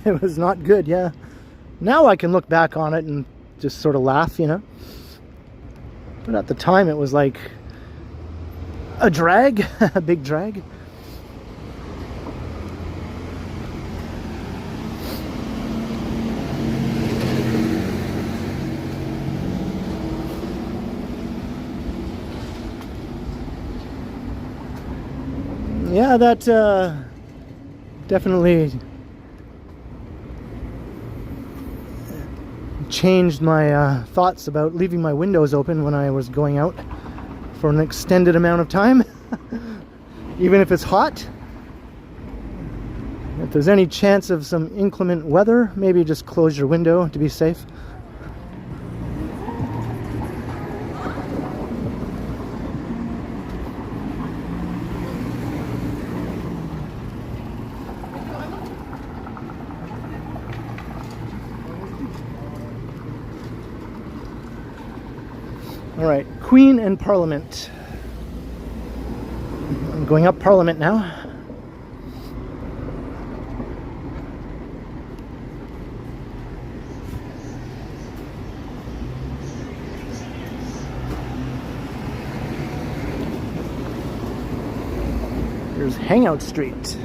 [SPEAKER 1] It was not good, yeah. Now I can look back on it and just sort of laugh, you know. But at the time it was like a drag, a big drag. Yeah, that definitely changed my thoughts about leaving my windows open when I was going out for an extended amount of time. Even if it's hot, if there's any chance of some inclement weather, maybe just close your window to be safe. All right, Queen and Parliament. I'm going up Parliament now. Here's Hangout Street.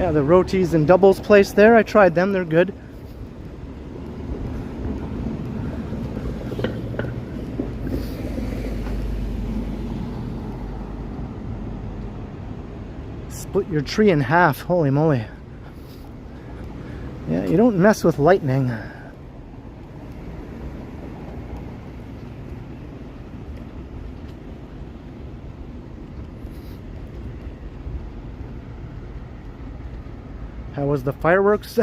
[SPEAKER 1] Yeah, the rotis and doubles place there, I tried them, they're good. Split your tree in half, holy moly. Yeah, you don't mess with lightning. How was the fireworks?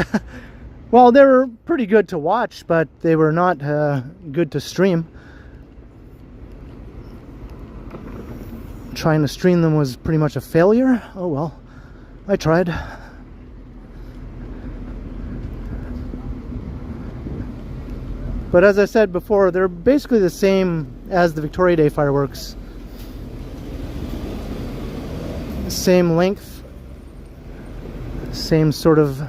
[SPEAKER 1] Well, they were pretty good to watch, but they were not good to stream. Trying to stream them was pretty much a failure. Oh well, I tried. But as I said before, they're basically the same as the Victoria Day fireworks. Same length, same sort of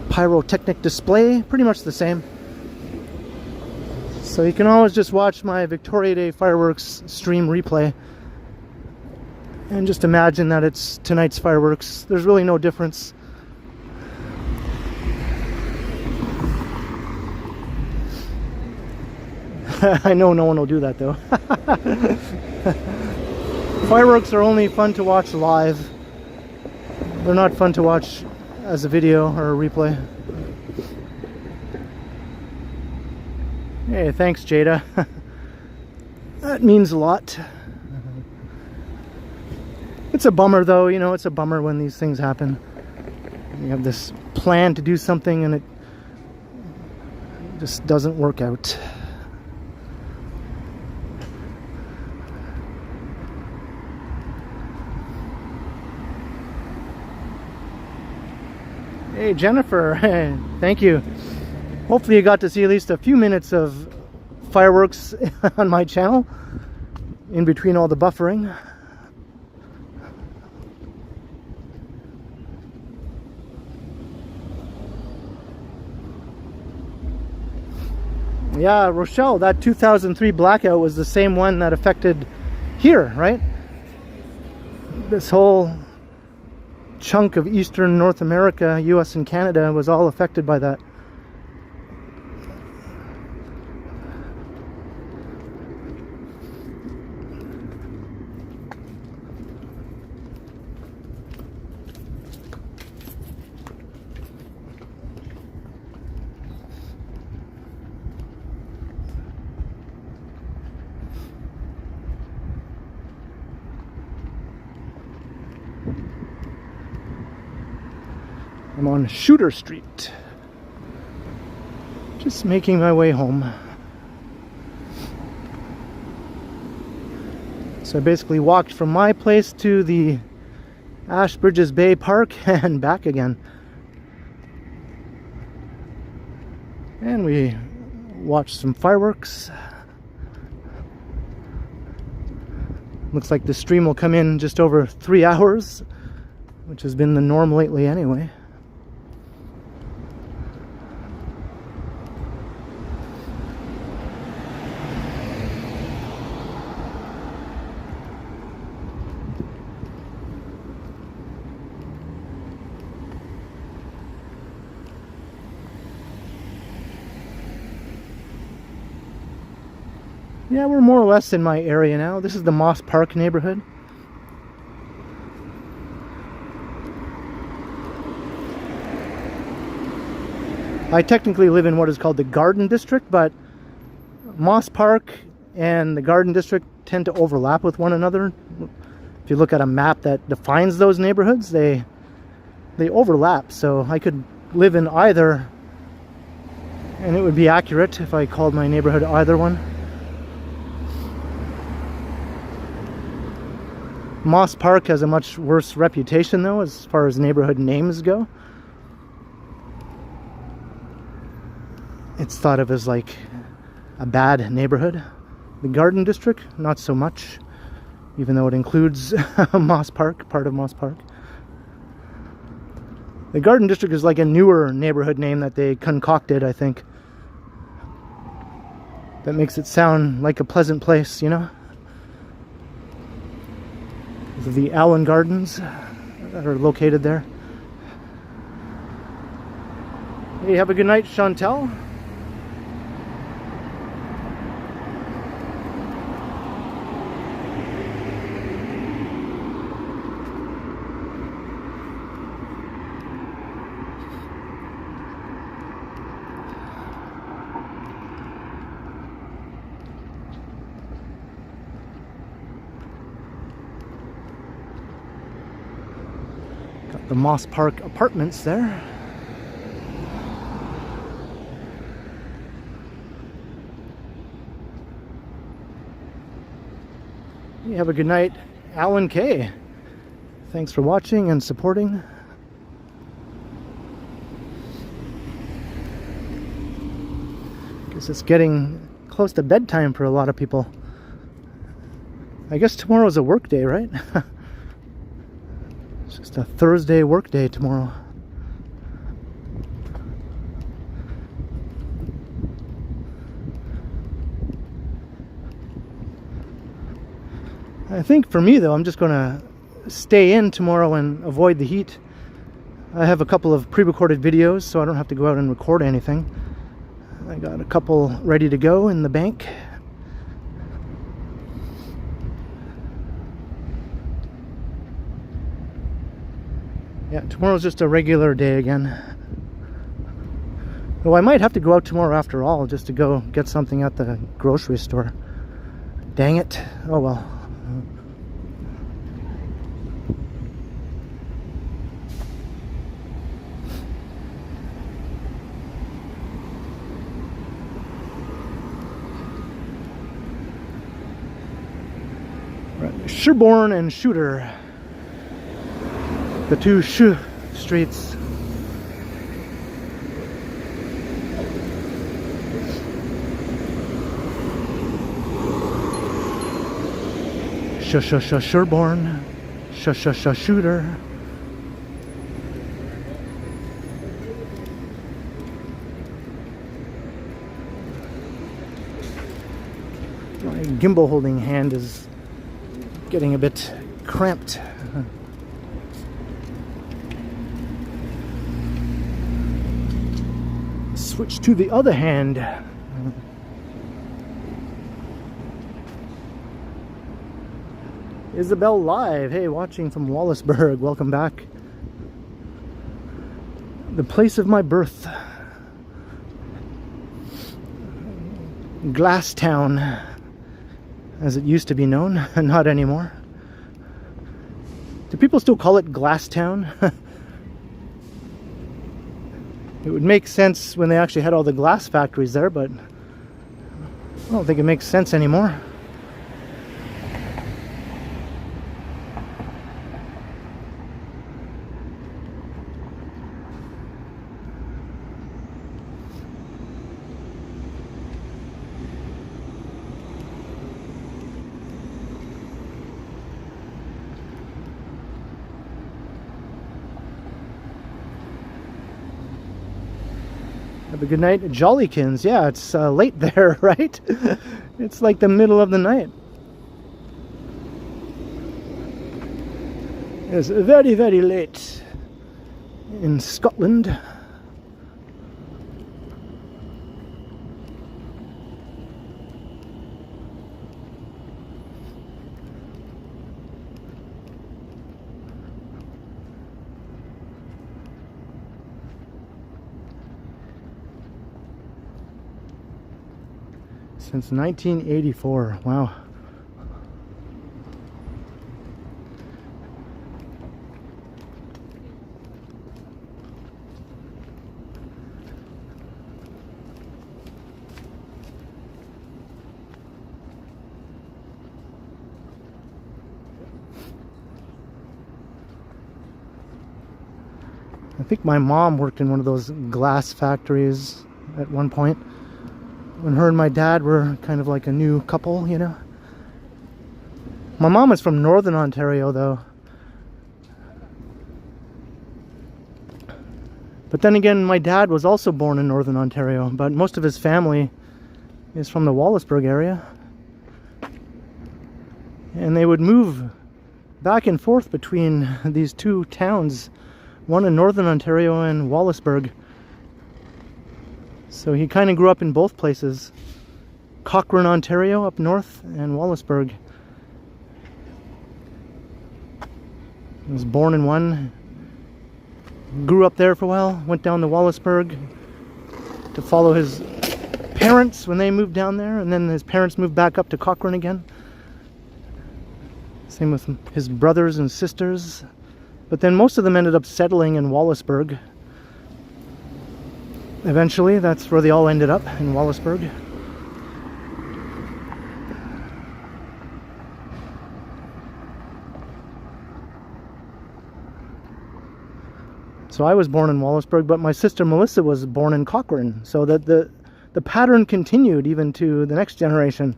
[SPEAKER 1] pyrotechnic display, pretty much the same. So you can always just watch my Victoria Day fireworks stream replay and just imagine that it's tonight's fireworks. There's really no difference. I know no one will do that though. Fireworks are only fun to watch live. They're not fun to watch as a video or a replay. Hey, thanks Jada. That means a lot. It's a bummer though, you know, it's a bummer when these things happen. You have this plan to do something and it just doesn't work out. Hey Jennifer, thank you. Hopefully you got to see at least a few minutes of fireworks on my channel in between all the buffering. Yeah, Rochelle, that 2003 blackout was the same one that affected here, right? This whole chunk of Eastern North America, US and Canada, was all affected by that. I'm on Shooter Street, just making my way home. So I basically walked from my place to the Ashbridges Bay Park and back again. And we watched some fireworks. Looks like the stream will come in just over 3 hours, which has been the norm lately anyway. Yeah, we're more or less in my area now. This is the Moss Park neighborhood. I technically live in what is called the Garden District, but Moss Park and the Garden District tend to overlap with one another. If you look at a map that defines those neighborhoods, they overlap. So I could live in either, and it would be accurate if I called my neighborhood either one. Moss Park has a much worse reputation though as far as neighborhood names go. It's thought of as like a bad neighborhood. The Garden District, not so much, even though it includes Moss Park, part of Moss Park. The Garden District is like a newer neighborhood name that they concocted, I think. That makes it sound like a pleasant place, you know? Of the Allen Gardens, that are located there. Hey, have a good night, Chantel. Got the Moss Park Apartments there. You have a good night, Alan K. Thanks for watching and supporting. Guess it's getting close to bedtime for a lot of people. I guess tomorrow's a work day, right? It's just a Thursday work day tomorrow. I think for me though, I'm just gonna stay in tomorrow and avoid the heat. I have a couple of pre-recorded videos, so I don't have to go out and record anything. I got a couple ready to go in the bank. Yeah, tomorrow's just a regular day again. Though I might have to go out tomorrow after all, just to go get something at the grocery store. Dang it. Oh well. Sherborne and Shooter, the two streets. Sherborne, Shooter. My gimbal holding hand is getting a bit cramped. Switch to the other hand. Isabel live. Hey, watching from Wallaceburg. Welcome back. The place of my birth. Glasstown, as it used to be known. Not anymore. Do people still call it Glasstown? It would make sense when they actually had all the glass factories there, but I don't think it makes sense anymore. Have a good night, Jollykins. Yeah, it's late there, right? It's like the middle of the night. It's very, very late in Scotland. Since 1984, wow. I think my mom worked in one of those glass factories at one point, when her and my dad were kind of like a new couple, you know. My mom is from Northern Ontario though. But then again, my dad was also born in Northern Ontario, but most of his family is from the Wallaceburg area. And they would move back and forth between these two towns, one in northern Ontario and Wallaceburg. So he kind of grew up in both places, Cochrane, Ontario up north, and Wallaceburg. He was born in one, grew up there for a while, went down to Wallaceburg to follow his parents when they moved down there, and then his parents moved back up to Cochrane again. Same with his brothers and sisters. But then most of them ended up settling in Wallaceburg. Eventually, that's where they all ended up, in Wallaceburg. So I was born in Wallaceburg, but my sister Melissa was born in Cochrane. So that the pattern continued even to the next generation.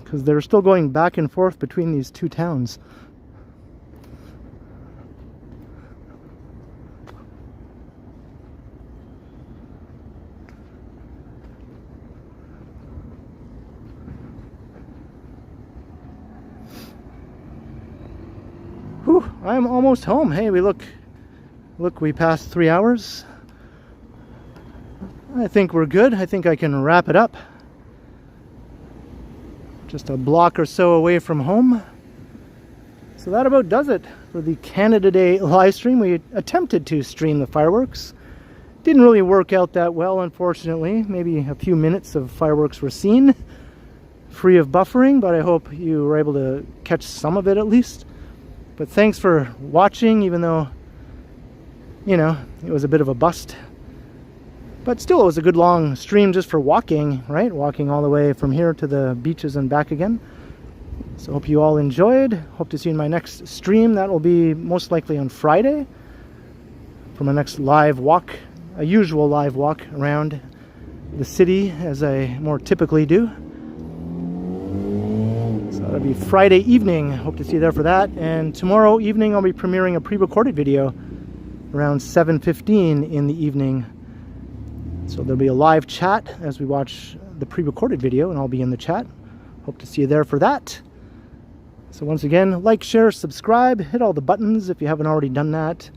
[SPEAKER 1] Because they're still going back and forth between these two towns. Whew, I'm almost home. Hey, look, we passed 3 hours. I think we're good. I think I can wrap it up. Just a block or so away from home. So that about does it for the Canada Day live stream. We attempted to stream the fireworks. Didn't really work out that well, unfortunately. Maybe a few minutes of fireworks were seen, free of buffering, but I hope you were able to catch some of it at least. But thanks for watching, even though, you know, it was a bit of a bust. But still, it was a good long stream just for walking, right? Walking all the way from here to the beaches and back again. So hope you all enjoyed. Hope to see you in my next stream. That will be most likely on Friday for my next live walk, a usual live walk around the city as I more typically do. So that'll be Friday evening. Hope to see you there for that. And tomorrow evening I'll be premiering a pre-recorded video around 7:15 in the evening. So there'll be a live chat as we watch the pre-recorded video, and I'll be in the chat. Hope to see you there for that. So once again, like, share, subscribe, hit all the buttons if you haven't already done that.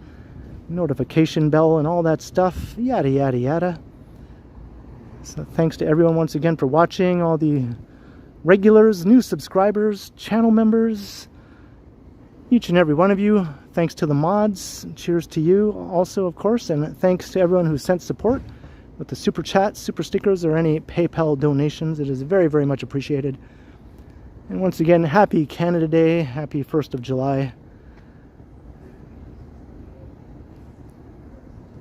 [SPEAKER 1] Notification bell and all that stuff, yada, yada, yada. So thanks to everyone once again for watching, all the regulars, new subscribers, channel members, each and every one of you. Thanks to the mods. Cheers to you also, of course, and thanks to everyone who sent support with the super chats, super stickers, or any PayPal donations. It is very, very much appreciated. And once again, happy Canada Day, happy 1st of July.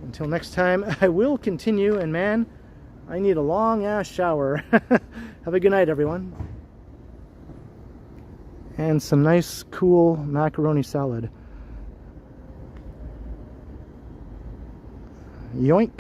[SPEAKER 1] Until next time, I will continue, and man, I need a long ass shower. Have a good night, everyone. And some nice, cool macaroni salad. Yoink.